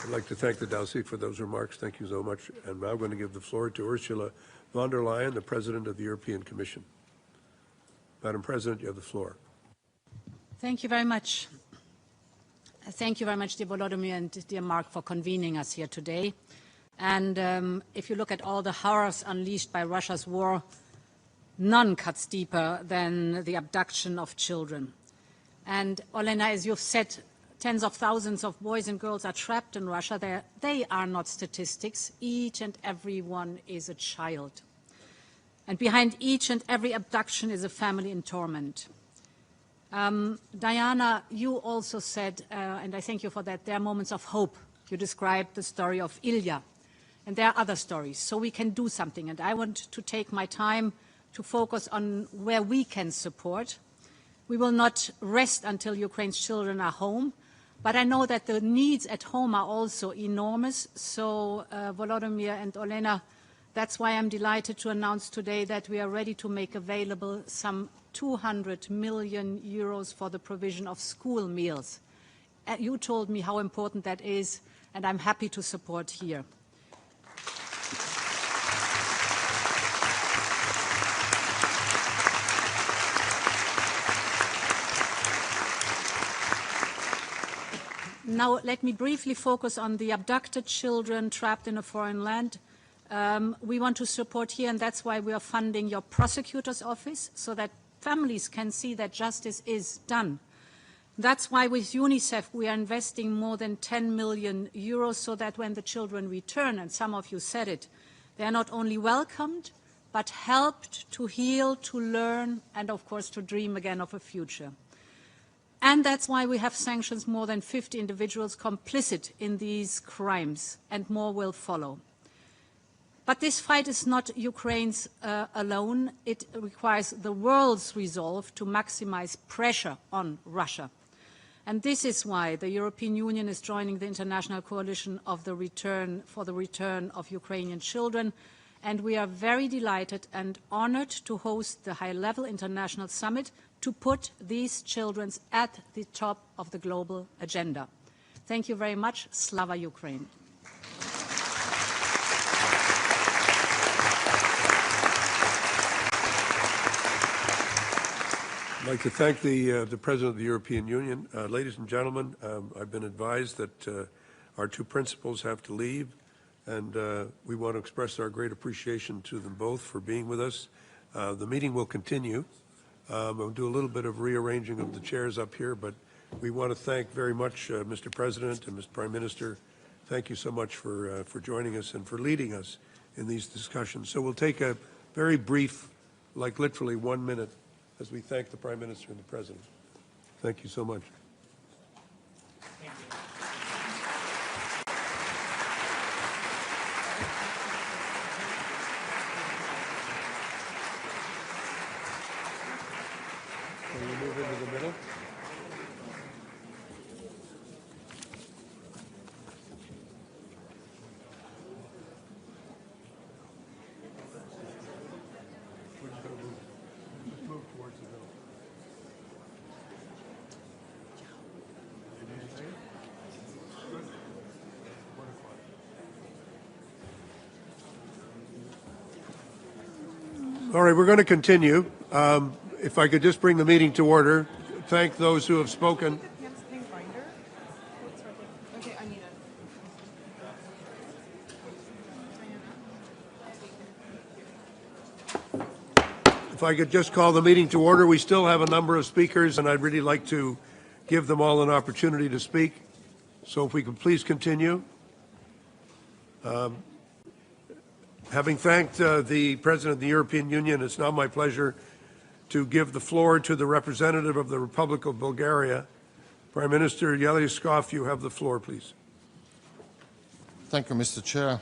I'd like to thank the Dowsy for those remarks. Thank you so much. And now I'm going to give the floor to Ursula von der Leyen, the President of the European Commission. Madam President, you have the floor. Thank you very much. Thank you very much, dear Volodymyr and dear Mark, for convening us here today. And if you look at all the horrors unleashed by Russia's war, none cuts deeper than the abduction of children. And Olena, as you've said, tens of thousands of boys and girls are trapped in Russia. They are not statistics. Each and every one is a child. And behind each and every abduction is a family in torment. Diana, you also said, and I thank you for that, there are moments of hope. You described the story of Ilya, and there are other stories, so we can do something. And I want to take my time to focus on where we can support. We will not rest until Ukraine's children are home, but I know that the needs at home are also enormous. So, Volodymyr and Olena, that's why I'm delighted to announce today that we are ready to make available some 200 million euros for the provision of school meals. You told me how important that is, and I'm happy to support here. Now, let me briefly focus on the abducted children trapped in a foreign land. We want to support here, and that's why we are funding your prosecutor's office, so that families can see that justice is done. That's why with UNICEF we are investing more than 10 million euros, so that when the children return, and some of you said it, they are not only welcomed, but helped to heal, to learn, and of course to dream again of a future. And that's why we have sanctioned more than 50 individuals complicit in these crimes, and more will follow. But this fight is not Ukraine's alone. It requires the world's resolve to maximize pressure on Russia. And this is why the European Union is joining the international coalition of the return of Ukrainian children. And we are very delighted and honored to host the high-level international summit to put these children at the top of the global agenda. Thank you very much. Slava Ukraine. I'd like to thank the President of the European Union. Ladies and gentlemen, I've been advised that our two principals have to leave, and we want to express our great appreciation to them both for being with us. The meeting will continue. We'll do a little bit of rearranging of the chairs up here, but we want to thank very much Mr. President and Mr. Prime Minister. Thank you so much for joining us and for leading us in these discussions. So we'll take a very brief, like literally 1 minute, as we thank the Prime Minister and the President. Thank you so much. Can we move into the middle? All right, we're going to continue. If I could just bring the meeting to order, thank those who have spoken. If I could just call the meeting to order, we still have a number of speakers, and I'd really like to give them all an opportunity to speak. So if we could please continue. Having thanked the President of the European Union, it's now my pleasure to give the floor to the representative of the Republic of Bulgaria. Prime Minister Zeleński, you have the floor, please. Thank you, Mr. Chair.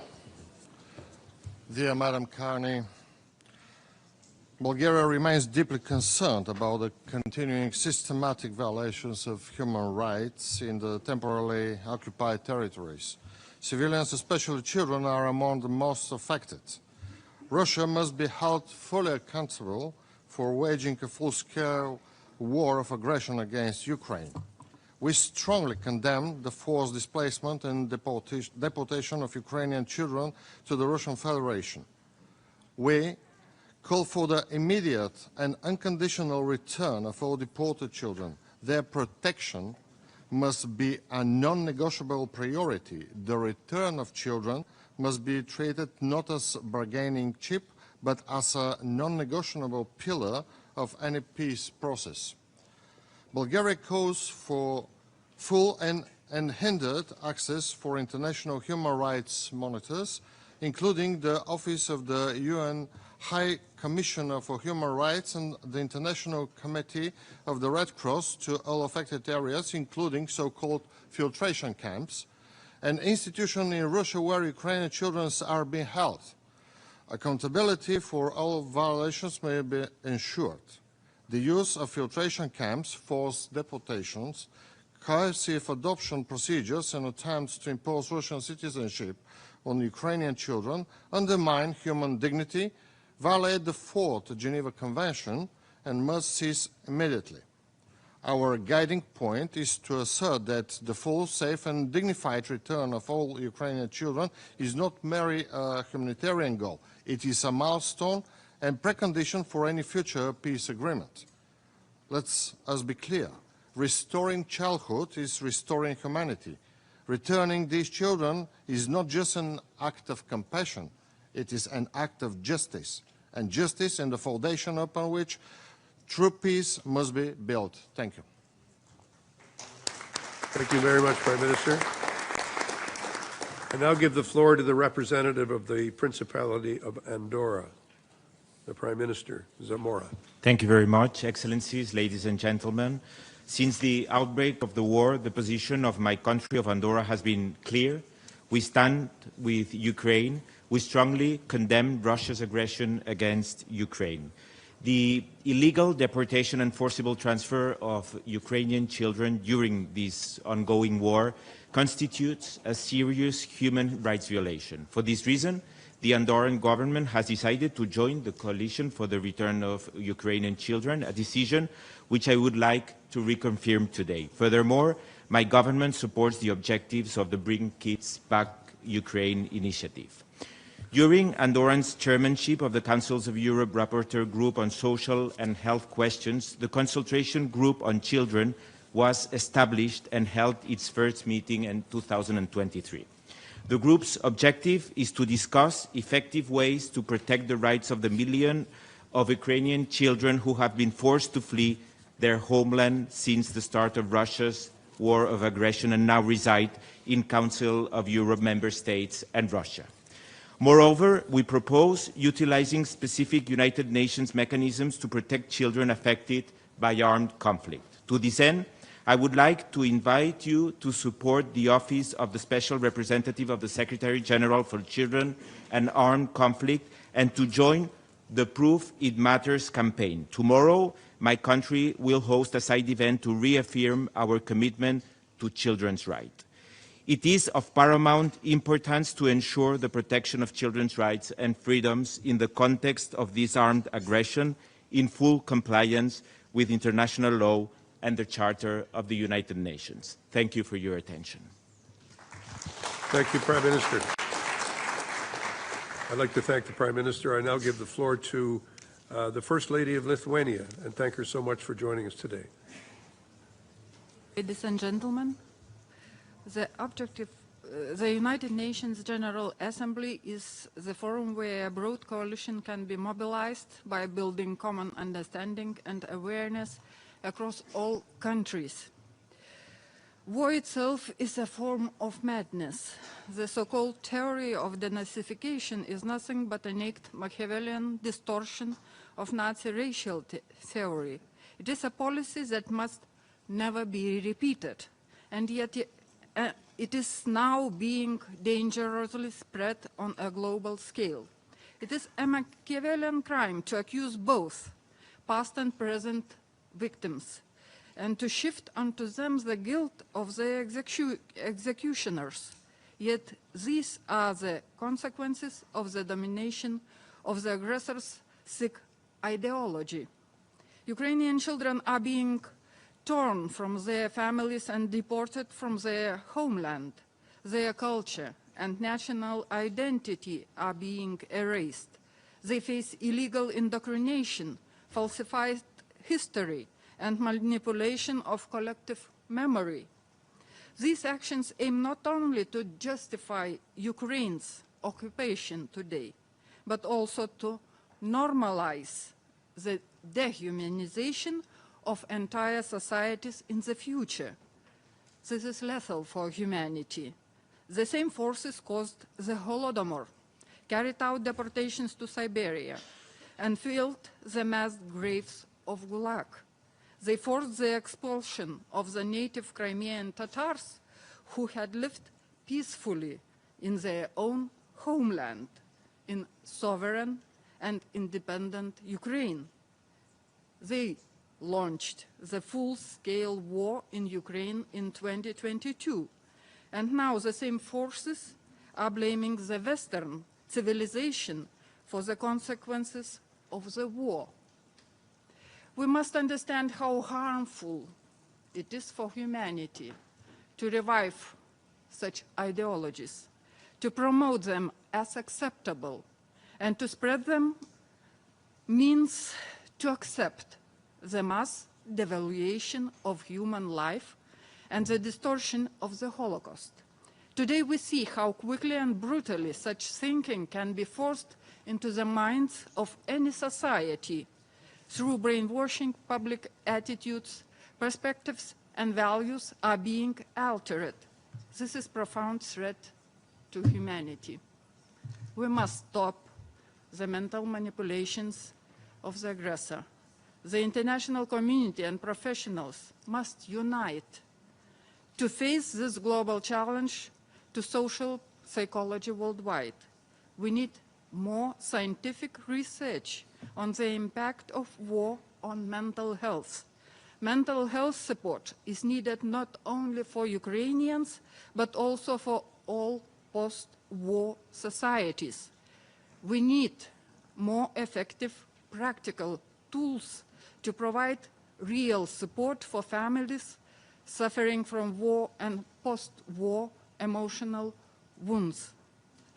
Dear Madam Carney, Bulgaria remains deeply concerned about the continuing systematic violations of human rights in the temporarily occupied territories. Civilians, especially children, are among the most affected. Russia must be held fully accountable for waging a full-scale war of aggression against Ukraine. We strongly condemn the forced displacement and deportation of Ukrainian children to the Russian Federation. We call for the immediate and unconditional return of all deported children. Their protection must be a non-negotiable priority. The return of children must be treated not as a bargaining chip, but as a non-negotiable pillar of any peace process. Bulgaria calls for full and unhindered access for international human rights monitors, including the Office of the UN High Commissioner for Human Rights and the International Committee of the Red Cross to all affected areas, including so-called filtration camps, an institution in Russia where Ukrainian children are being held. Accountability for all violations may be ensured. The use of filtration camps, forced deportations, coercive adoption procedures and attempts to impose Russian citizenship on Ukrainian children undermine human dignity, violate the Fourth Geneva Convention, and must cease immediately. Our guiding point is to assert that the full, safe and dignified return of all Ukrainian children is not merely a humanitarian goal. It is a milestone and precondition for any future peace agreement. Let's be clear. Restoring childhood is restoring humanity. Returning these children is not just an act of compassion, it is an act of justice, and justice is the foundation upon which true peace must be built. Thank you. Thank you very much, Prime Minister. I now give the floor to the representative of the Principality of Andorra, the Prime Minister, Zamora. Thank you very much, Excellencies, ladies and gentlemen. Since the outbreak of the war, the position of my country of Andorra has been clear. We stand with Ukraine. We strongly condemn Russia's aggression against Ukraine. The illegal deportation and forcible transfer of Ukrainian children during this ongoing war constitutes a serious human rights violation. For this reason, the Andorran government has decided to join the coalition for the return of Ukrainian children, a decision which I would like to reconfirm today. Furthermore, my government supports the objectives of the Bring Kids Back Ukraine initiative. During Andorran's chairmanship of the Councils of Europe Rapporteur Group on Social and Health Questions, the Consultation Group on Children was established and held its first meeting in 2023. The group's objective is to discuss effective ways to protect the rights of the million of Ukrainian children who have been forced to flee their homeland since the start of Russia's war of aggression and now reside in Council of Europe member states and Russia. Moreover, we propose utilizing specific United Nations mechanisms to protect children affected by armed conflict. To this end, I would like to invite you to support the Office of the Special Representative of the Secretary General for Children and Armed Conflict and to join the Proof It Matters campaign. Tomorrow, my country will host a side event to reaffirm our commitment to children's rights. It is of paramount importance to ensure the protection of children's rights and freedoms in the context of this armed aggression in full compliance with international law and the Charter of the United Nations. Thank you for your attention. Thank you, Prime Minister. I'd like to thank the Prime Minister. I now give the floor to the First Lady of Lithuania and thank her so much for joining us today. Ladies and gentlemen, the United Nations General Assembly is the forum where a broad coalition can be mobilized by building common understanding and awareness across all countries. War itself is a form of madness. The so-called theory of denazification is nothing but a naked Machiavellian distortion of Nazi racial theory. It is a policy that must never be repeated, and yet it is now being dangerously spread on a global scale. It is a Machiavellian crime to accuse both past and present victims and to shift onto them the guilt of the executioners. Yet these are the consequences of the domination of the aggressor's sick ideology. Ukrainian children are being torn from their families and deported from their homeland. Their culture and national identity are being erased. They face illegal indoctrination, falsified history, and manipulation of collective memory. These actions aim not only to justify Ukraine's occupation today, but also to normalize the dehumanization of entire societies in the future. This is lethal for humanity. The same forces caused the Holodomor, carried out deportations to Siberia, and filled the mass graves of Gulag. They forced the expulsion of the native Crimean Tatars who had lived peacefully in their own homeland, in sovereign and independent Ukraine. They launched the full-scale war in Ukraine in 2022, and now the same forces are blaming the Western civilization for the consequences of the war. We must understand how harmful it is for humanity to revive such ideologies, to promote them as acceptable, and to spread them means to accept the mass devaluation of human life and the distortion of the Holocaust. Today we see how quickly and brutally such thinking can be forced into the minds of any society through brainwashing. Public attitudes, perspectives, and values are being altered. This is a profound threat to humanity. We must stop the mental manipulations of the aggressor. The international community and professionals must unite to face this global challenge to social psychology worldwide. We need more scientific research on the impact of war on mental health. Mental health support is needed not only for Ukrainians, but also for all post-war societies. We need more effective practical tools to provide real support for families suffering from war and post-war emotional wounds.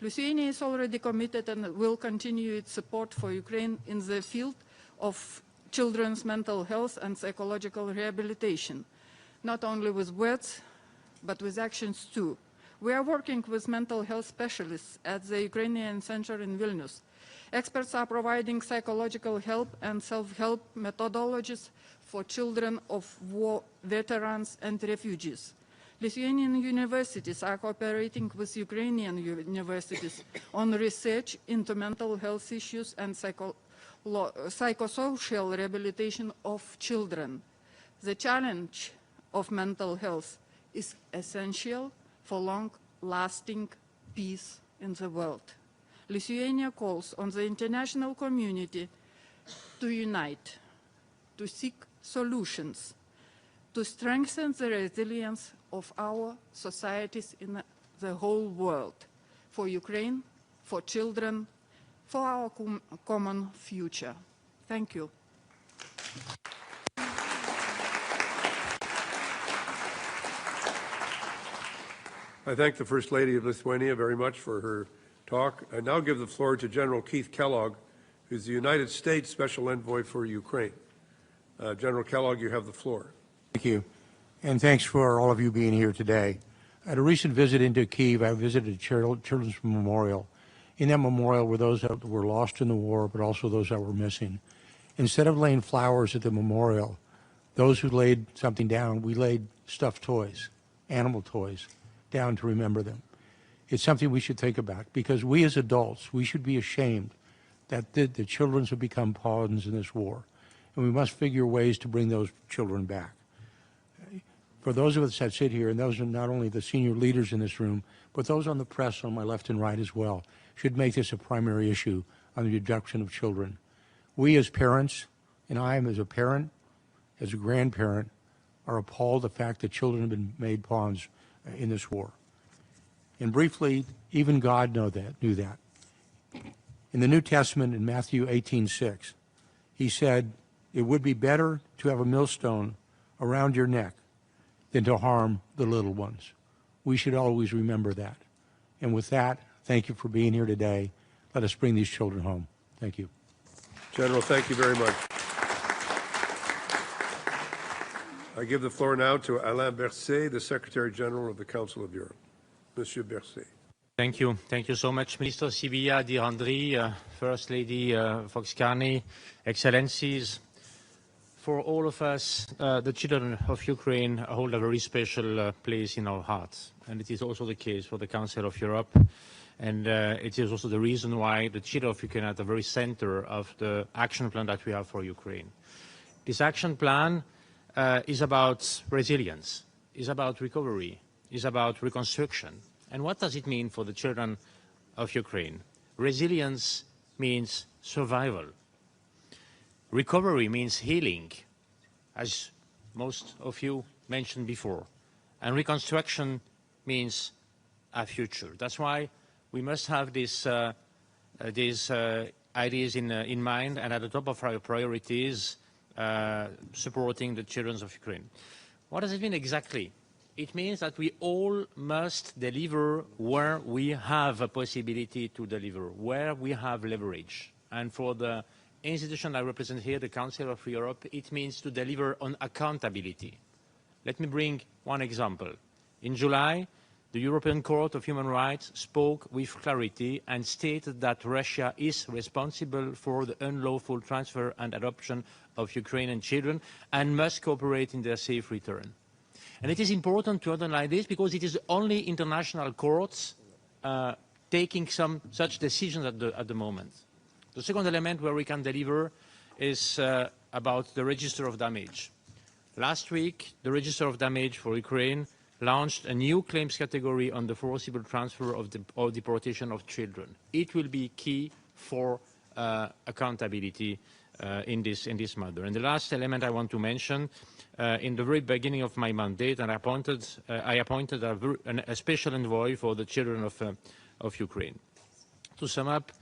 Lithuania is already committed and will continue its support for Ukraine in the field of children's mental health and psychological rehabilitation, not only with words, but with actions too. We are working with mental health specialists at the Ukrainian Center in Vilnius. Experts are providing psychological help and self-help methodologies for children of war veterans and refugees. Lithuanian universities are cooperating with Ukrainian universities on research into mental health issues and psychosocial rehabilitation of children. The challenge of mental health is essential for long-lasting peace in the world. Lithuania calls on the international community to unite, to seek solutions, to strengthen the resilience of our societies in the whole world, for Ukraine, for children, for our common future. Thank you. I thank the First Lady of Lithuania very much for her talk. I now give the floor to General Keith Kellogg, who's the United States Special Envoy for Ukraine. General Kellogg, you have the floor. Thank you, and thanks for all of you being here today. At a recent visit into Kyiv, I visited a children's memorial. In that memorial were those that were lost in the war, but also those that were missing. Instead of laying flowers at the memorial, those who laid something down, we laid stuffed toys, animal toys, down to remember them. It's something we should think about, because we as adults, we should be ashamed that the children have become pawns in this war. And we must figure ways to bring those children back. For those of us that sit here, and those are not only the senior leaders in this room, but those on the press on my left and right as well, should make this a primary issue on the abduction of children. We as parents, and I am as a parent, as a grandparent, are appalled at the fact that children have been made pawns in this war. And briefly, even God knew that. In the New Testament, in Matthew 18:6, he said, "It would be better to have a millstone around your neck than to harm the little ones." We should always remember that. And with that, thank you for being here today. Let us bring these children home. Thank you. General, thank you very much. I give the floor now to Alain Berset, the Secretary General of the Council of Europe. Monsieur Berset. Thank you. Thank you so much, Minister Sibilla, dear Andri, First Lady Fox-Kearney, Excellencies. For all of us, the children of Ukraine hold a very special place in our hearts. And it is also the case for the Council of Europe. And it is also the reason why the children of Ukraine are at the very center of the action plan that we have for Ukraine. This action plan is about resilience, is about recovery, is about reconstruction. And what does it mean for the children of Ukraine? Resilience means survival. Recovery means healing, as most of you mentioned before. And reconstruction means a future. That's why we must have these ideas in mind, and at the top of our priorities, supporting the children of Ukraine. What does it mean exactly? It means that we all must deliver where we have a possibility to deliver, where we have leverage. And for the institution I represent here, the Council of Europe, it means to deliver on accountability. Let me bring one example. In July, the European Court of Human Rights spoke with clarity and stated that Russia is responsible for the unlawful transfer and adoption of Ukrainian children and must cooperate in their safe return. And it is important to underline this because it is only international courts taking some such decisions at the moment. The second element where we can deliver is about the register of damage. Last week, the register of damage for Ukraine launched a new claims category on the forcible transfer or deportation of children. It will be key for accountability in this matter. And the last element I want to mention, in the very beginning of my mandate, and I appointed a special envoy for the children of Ukraine. To sum up,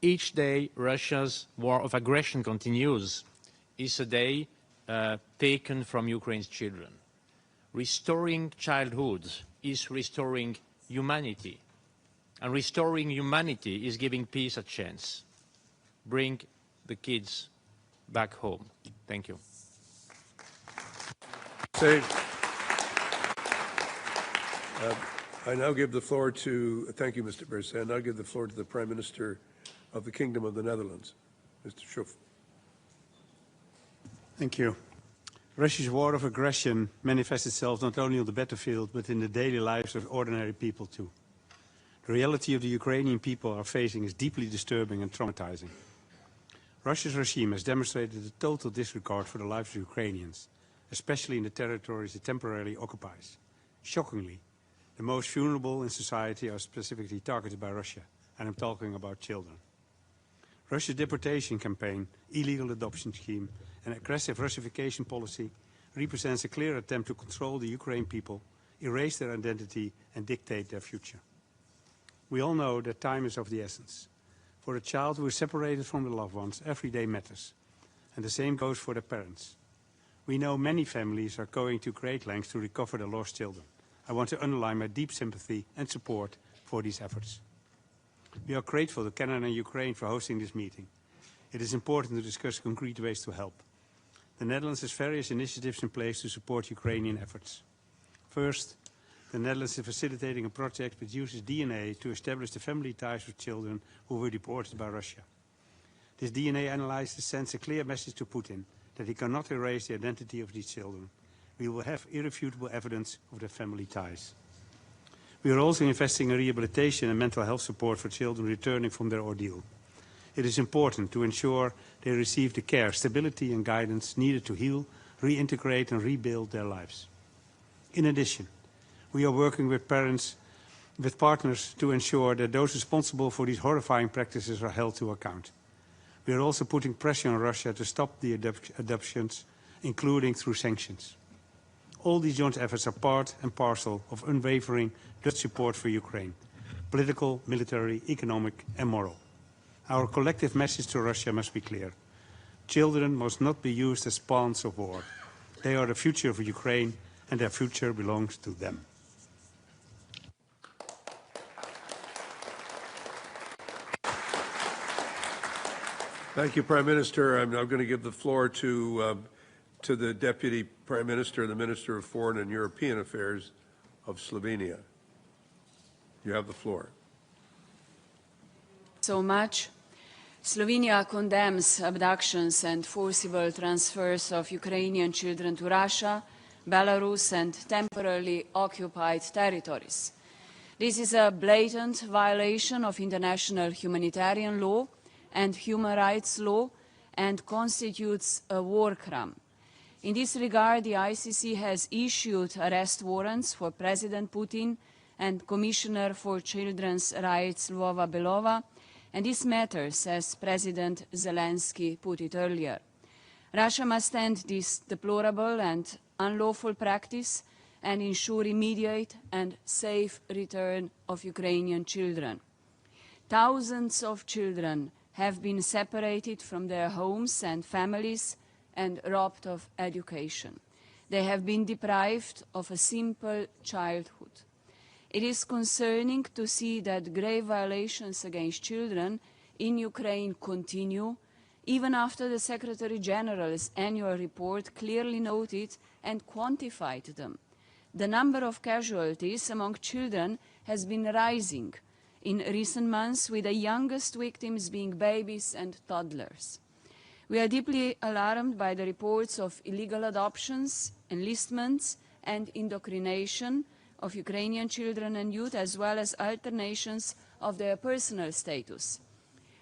each day Russia's war of aggression continues is a day taken from Ukraine's children. Restoring childhood is restoring humanity. And restoring humanity is giving peace a chance. Bring the kids back home. Thank you. I now give the floor to, thank you, Mr. Berset. I now give the floor to the Prime Minister of the Kingdom of the Netherlands, Mr. Schoof. Thank you. Russia's war of aggression manifests itself not only on the battlefield, but in the daily lives of ordinary people too. The reality of the Ukrainian people are facing is deeply disturbing and traumatizing. Russia's regime has demonstrated a total disregard for the lives of Ukrainians, especially in the territories it temporarily occupies. Shockingly, the most vulnerable in society are specifically targeted by Russia, and I'm talking about children. Russia's deportation campaign, illegal adoption scheme, and aggressive Russification policy represents a clear attempt to control the Ukrainian people, erase their identity, and dictate their future. We all know that time is of the essence. For a child who is separated from their loved ones, every day matters, and the same goes for their parents. We know many families are going to great lengths to recover their lost children. I want to underline my deep sympathy and support for these efforts. We are grateful to Canada and Ukraine for hosting this meeting. It is important to discuss concrete ways to help. The Netherlands has various initiatives in place to support Ukrainian efforts. First, the Netherlands is facilitating a project which uses DNA to establish the family ties of children who were deported by Russia. This DNA analysis sends a clear message to Putin that he cannot erase the identity of these children. We will have irrefutable evidence of their family ties. We are also investing in rehabilitation and mental health support for children returning from their ordeal. It is important to ensure they receive the care, stability and guidance needed to heal, reintegrate and rebuild their lives. In addition, we are working with partners to ensure that those responsible for these horrifying practices are held to account. We are also putting pressure on Russia to stop the adoptions, including through sanctions. All these joint efforts are part and parcel of unwavering Dutch support for Ukraine, political, military, economic and moral. Our collective message to Russia must be clear. Children must not be used as pawns of war. They are the future of Ukraine, and their future belongs to them. Thank you, Prime Minister. I'm now going to give the floor to the Deputy Prime Minister, the Minister of Foreign and European Affairs of Slovenia. You have the floor. So much. Slovenia condemns abductions and forcible transfers of Ukrainian children to Russia, Belarus and temporarily occupied territories. This is a blatant violation of international humanitarian law and human rights law and constitutes a war crime. In this regard, the ICC has issued arrest warrants for President Putin and Commissioner for Children's Rights Lvova Belova, and this matters, as President Zelensky put it earlier. Russia must end this deplorable and unlawful practice and ensure immediate and safe return of Ukrainian children. Thousands of children have been separated from their homes and families and robbed of education. They have been deprived of a simple childhood. It is concerning to see that grave violations against children in Ukraine continue, even after the Secretary General's annual report clearly noted and quantified them. The number of casualties among children has been rising in recent months, with the youngest victims being babies and toddlers. We are deeply alarmed by the reports of illegal adoptions, enlistments, and indoctrination of Ukrainian children and youth, as well as alternations of their personal status.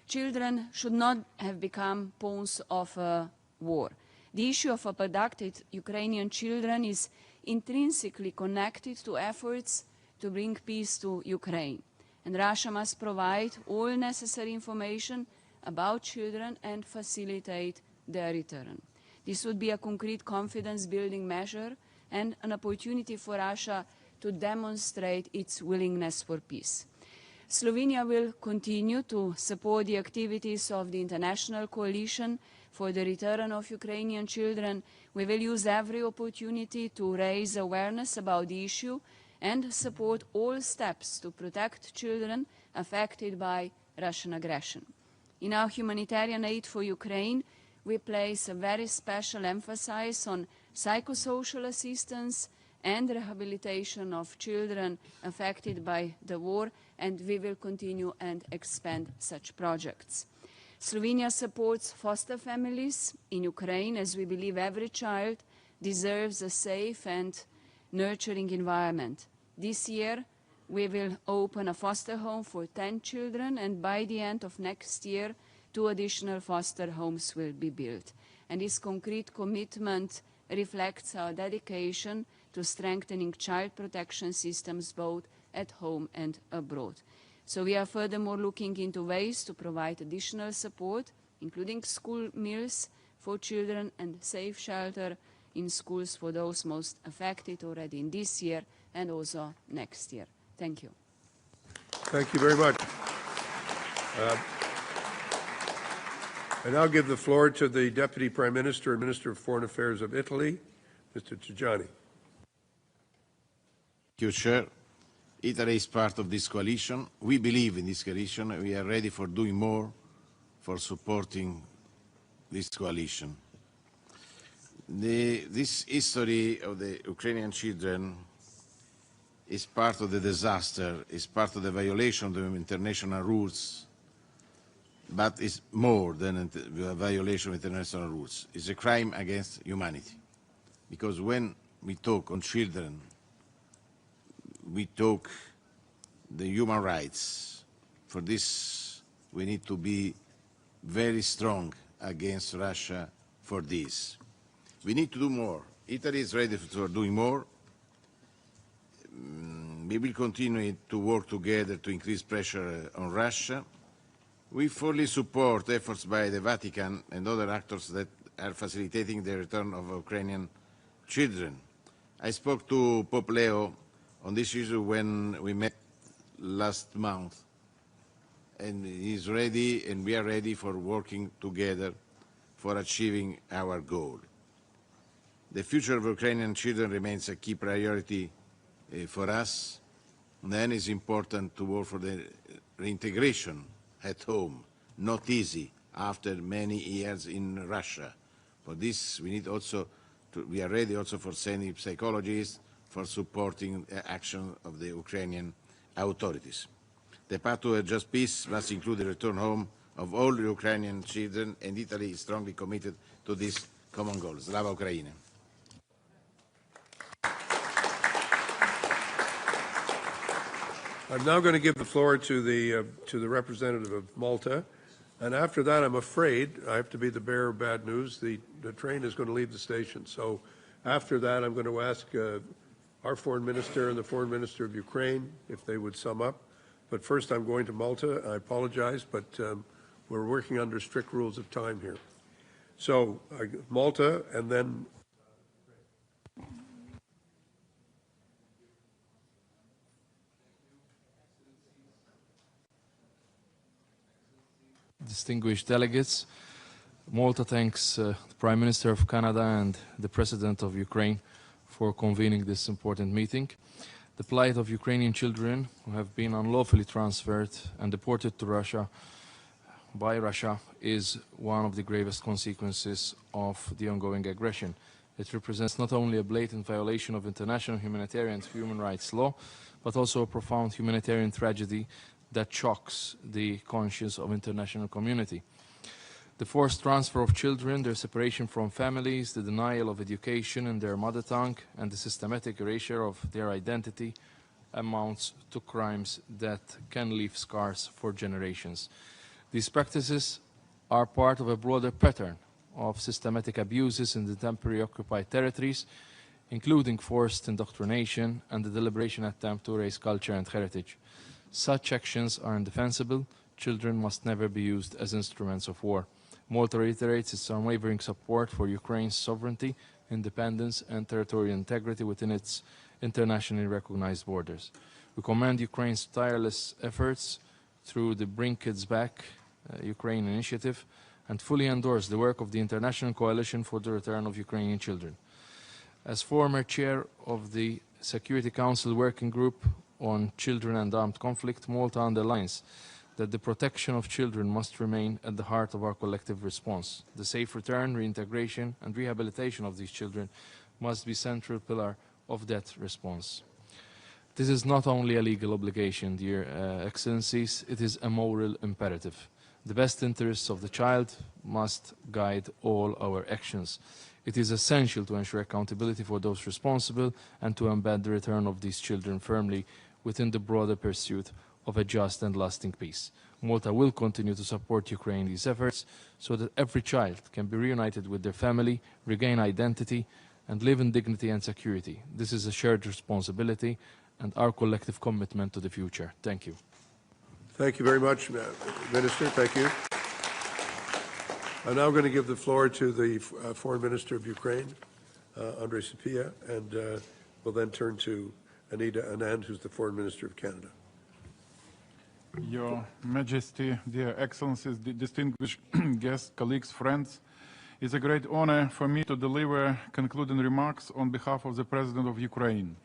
Children should not have become pawns of a war. The issue of abducted Ukrainian children is intrinsically connected to efforts to bring peace to Ukraine. And Russia must provide all necessary information about children and facilitate their return. This would be a concrete confidence-building measure and an opportunity for Russia to demonstrate its willingness for peace. Slovenia will continue to support the activities of the International Coalition for the Return of Ukrainian Children. We will use every opportunity to raise awareness about the issue and support all steps to protect children affected by Russian aggression. In our humanitarian aid for Ukraine, we place a very special emphasis on psychosocial assistance and rehabilitation of children affected by the war, and we will continue and expand such projects. Slovenia supports foster families in Ukraine, as we believe every child deserves a safe and nurturing environment. This year, we will open a foster home for 10 children, and by the end of next year, 2 additional foster homes will be built. And this concrete commitment reflects our dedication to strengthening child protection systems both at home and abroad. So we are furthermore looking into ways to provide additional support, including school meals for children and safe shelter in schools for those most affected already in this year and also next year. Thank you. Thank you very much. I now give the floor to the Deputy Prime Minister and Minister of Foreign Affairs of Italy, Mr. Tajani. Thank you, Chair. Italy is part of this coalition. We believe in this coalition. We are ready for doing more for supporting this coalition. This history of the Ukrainian children is part of the disaster, is part of the violation of the international rules, but is more than a violation of international rules. It's a crime against humanity. Because when we talk on children, we talk the human rights. For this, we need to be very strong against Russia for this. We need to do more. Italy is ready for doing more. We will continue to work together to increase pressure on Russia. We fully support efforts by the Vatican and other actors that are facilitating the return of Ukrainian children. I spoke to Pope Leo on this issue when we met last month, and he's ready and we are ready for working together for achieving our goal. The future of Ukrainian children remains a key priority for us. Then it's important to work for the reintegration at home, not easy after many years in Russia. For this, we need also we are ready also for sending psychologists for supporting the action of the Ukrainian authorities. The path to a just peace must include the return home of all Ukrainian children, and Italy is strongly committed to this common goal. Slava Ukraini! I'm now going to give the floor to the representative of Malta, and after that, I'm afraid I have to be the bearer of bad news. The train is going to leave the station. So after that, I'm going to ask our foreign minister and the foreign minister of Ukraine if they would sum up. But first, I'm going to Malta. I apologize, but we're working under strict rules of time here. So Malta, and then. Distinguished delegates, Malta thanks the Prime Minister of Canada and the President of Ukraine for convening this important meeting. The plight of Ukrainian children who have been unlawfully transferred and deported to Russia by Russia is one of the gravest consequences of the ongoing aggression. It represents not only a blatant violation of international humanitarian and human rights law, but also a profound humanitarian tragedy that shocks the conscience of international community. The forced transfer of children, their separation from families, the denial of education in their mother tongue, and the systematic erasure of their identity amounts to crimes that can leave scars for generations. These practices are part of a broader pattern of systematic abuses in the temporary occupied territories, including forced indoctrination and the deliberate attempt to erase culture and heritage. Such actions are indefensible. Children must never be used as instruments of war. Malta reiterates its unwavering support for Ukraine's sovereignty, independence, and territorial integrity within its internationally recognized borders. We commend Ukraine's tireless efforts through the Bring Kids Back Ukraine initiative and fully endorse the work of the International Coalition for the Return of Ukrainian Children. As former chair of the Security Council Working Group on Children and Armed Conflict, Malta underlines that the protection of children must remain at the heart of our collective response. The safe return, reintegration, and rehabilitation of these children must be a central pillar of that response. This is not only a legal obligation, dear Excellencies, it is a moral imperative. The best interests of the child must guide all our actions. It is essential to ensure accountability for those responsible and to embed the return of these children firmly within the broader pursuit of a just and lasting peace. Malta will continue to support Ukraine in these efforts so that every child can be reunited with their family, regain identity, and live in dignity and security. This is a shared responsibility and our collective commitment to the future. Thank you. Thank you very much, Minister. Thank you. I'm now going to give the floor to the Foreign Minister of Ukraine, Andrei Sybiha, and we'll then turn to Anita Anand, who's the Foreign Minister of Canada. Your Majesty, dear Excellencies, distinguished guests, colleagues, friends, it's a great honor for me to deliver concluding remarks on behalf of the President of Ukraine.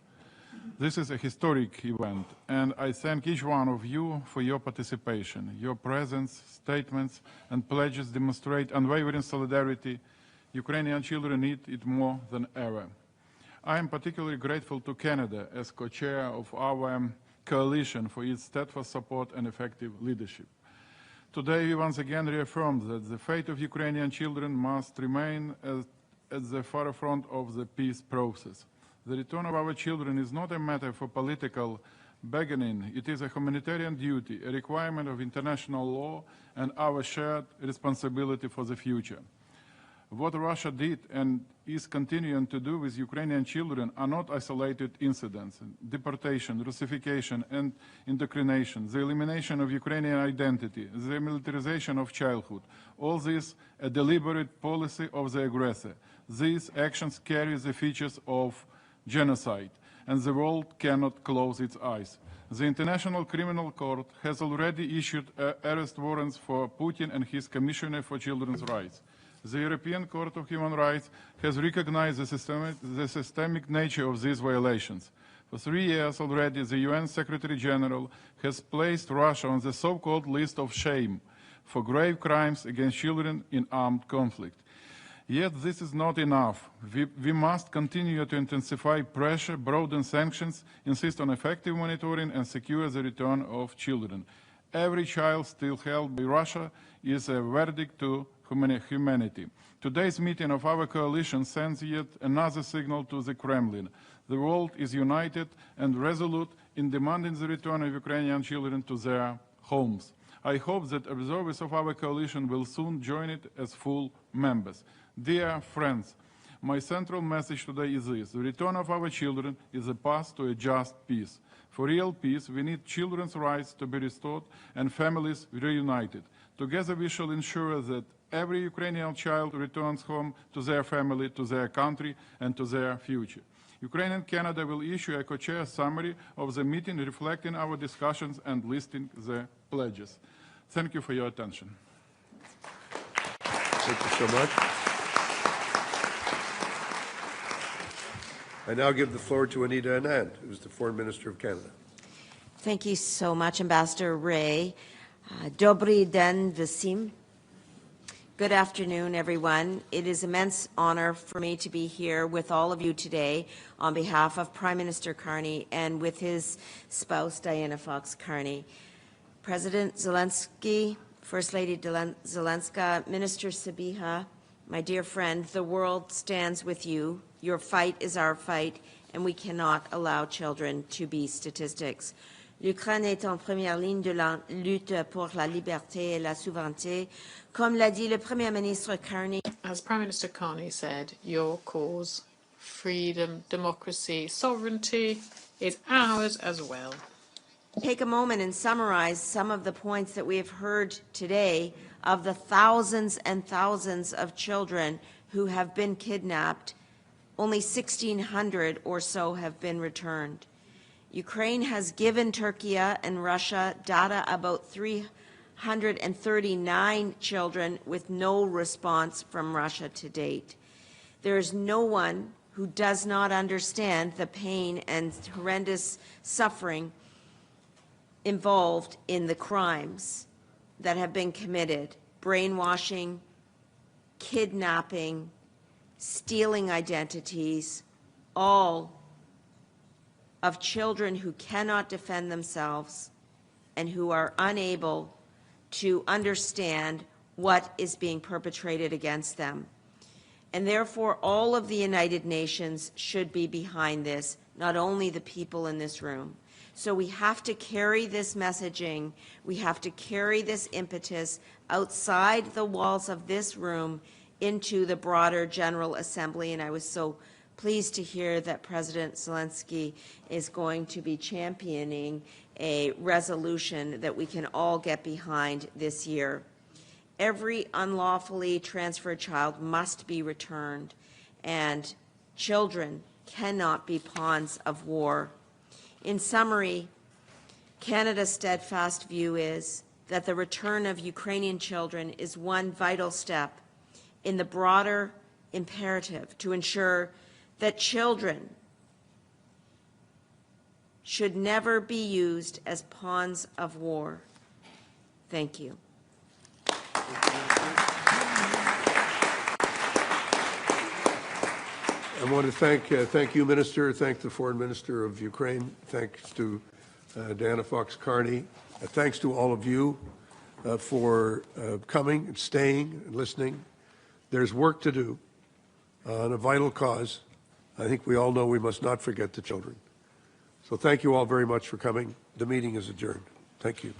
This is a historic event, and I thank each one of you for your participation. Your presence, statements, and pledges demonstrate unwavering solidarity. Ukrainian children need it more than ever. I am particularly grateful to Canada as co-chair of our coalition for its steadfast support and effective leadership. Today, we once again reaffirm that the fate of Ukrainian children must remain at the forefront of the peace process. The return of our children is not a matter for political bargaining. It is a humanitarian duty, a requirement of international law, and our shared responsibility for the future. What Russia did and is continuing to do with Ukrainian children are not isolated incidents. Deportation, Russification, and indoctrination, the elimination of Ukrainian identity, the militarization of childhood, all this a deliberate policy of the aggressor. These actions carry the features of genocide, and the world cannot close its eyes. The International Criminal Court has already issued arrest warrants for Putin and his Commissioner for Children's Rights. The European Court of Human Rights has recognized the systemic nature of these violations. For 3 years already, the UN Secretary General has placed Russia on the so-called list of shame for grave crimes against children in armed conflict. Yet this is not enough. We must continue to intensify pressure, broaden sanctions, insist on effective monitoring, and secure the return of children. Every child still held by Russia is a verdict to humanity. Today's meeting of our coalition sends yet another signal to the Kremlin. The world is united and resolute in demanding the return of Ukrainian children to their homes. I hope that observers of our coalition will soon join it as full members. Dear friends, my central message today is this: the return of our children is a path to a just peace. For real peace, we need children's rights to be restored and families reunited. Together we shall ensure that every Ukrainian child returns home to their family, to their country, and to their future. Ukraine and Canada will issue a co-chair summary of the meeting reflecting our discussions and listing the pledges. Thank you for your attention. Thank you so much. I now give the floor to Anita Anand, who's the Foreign Minister of Canada. Thank you so much, Ambassador Ray. Dobry den Visim. Good afternoon, everyone. It is an immense honor for me to be here with all of you today on behalf of Prime Minister Carney and with his spouse, Diana Fox-Carney. President Zelensky, First Lady Zelenska, Minister Sabiha, my dear friend, the world stands with you. Your fight is our fight, and we cannot allow children to be statistics. L'Ukraine est en première ligne de la lutte pour la liberté et la souveraineté. Comme l'a dit le Premier ministre Carney. As Prime Minister Carney said, your cause, freedom, democracy, sovereignty, is ours as well. Take a moment and summarize some of the points that we have heard today of the thousands and thousands of children who have been kidnapped. Only 1,600 or so have been returned. Ukraine has given Turkey and Russia data about 339 children with no response from Russia to date. There is no one who does not understand the pain and horrendous suffering involved in the crimes that have been committed: brainwashing, kidnapping, stealing identities, all of children who cannot defend themselves and who are unable to understand what is being perpetrated against them. And therefore, all of the United Nations should be behind this, not only the people in this room. So we have to carry this messaging, we have to carry this impetus outside the walls of this room into the broader General Assembly, and I was so pleased to hear that President Zelensky is going to be championing a resolution that we can all get behind this year. Every unlawfully transferred child must be returned, and children cannot be pawns of war. In summary, Canada's steadfast view is that the return of Ukrainian children is one vital step in the broader imperative to ensure that children should never be used as pawns of war. Thank you. I want to thank you, Minister, thank the Foreign Minister of Ukraine, thanks to Diana Fox-Carney, thanks to all of you for coming and staying and listening. There's work to do on a vital cause. I think we all know we must not forget the children. So thank you all very much for coming. The meeting is adjourned. Thank you.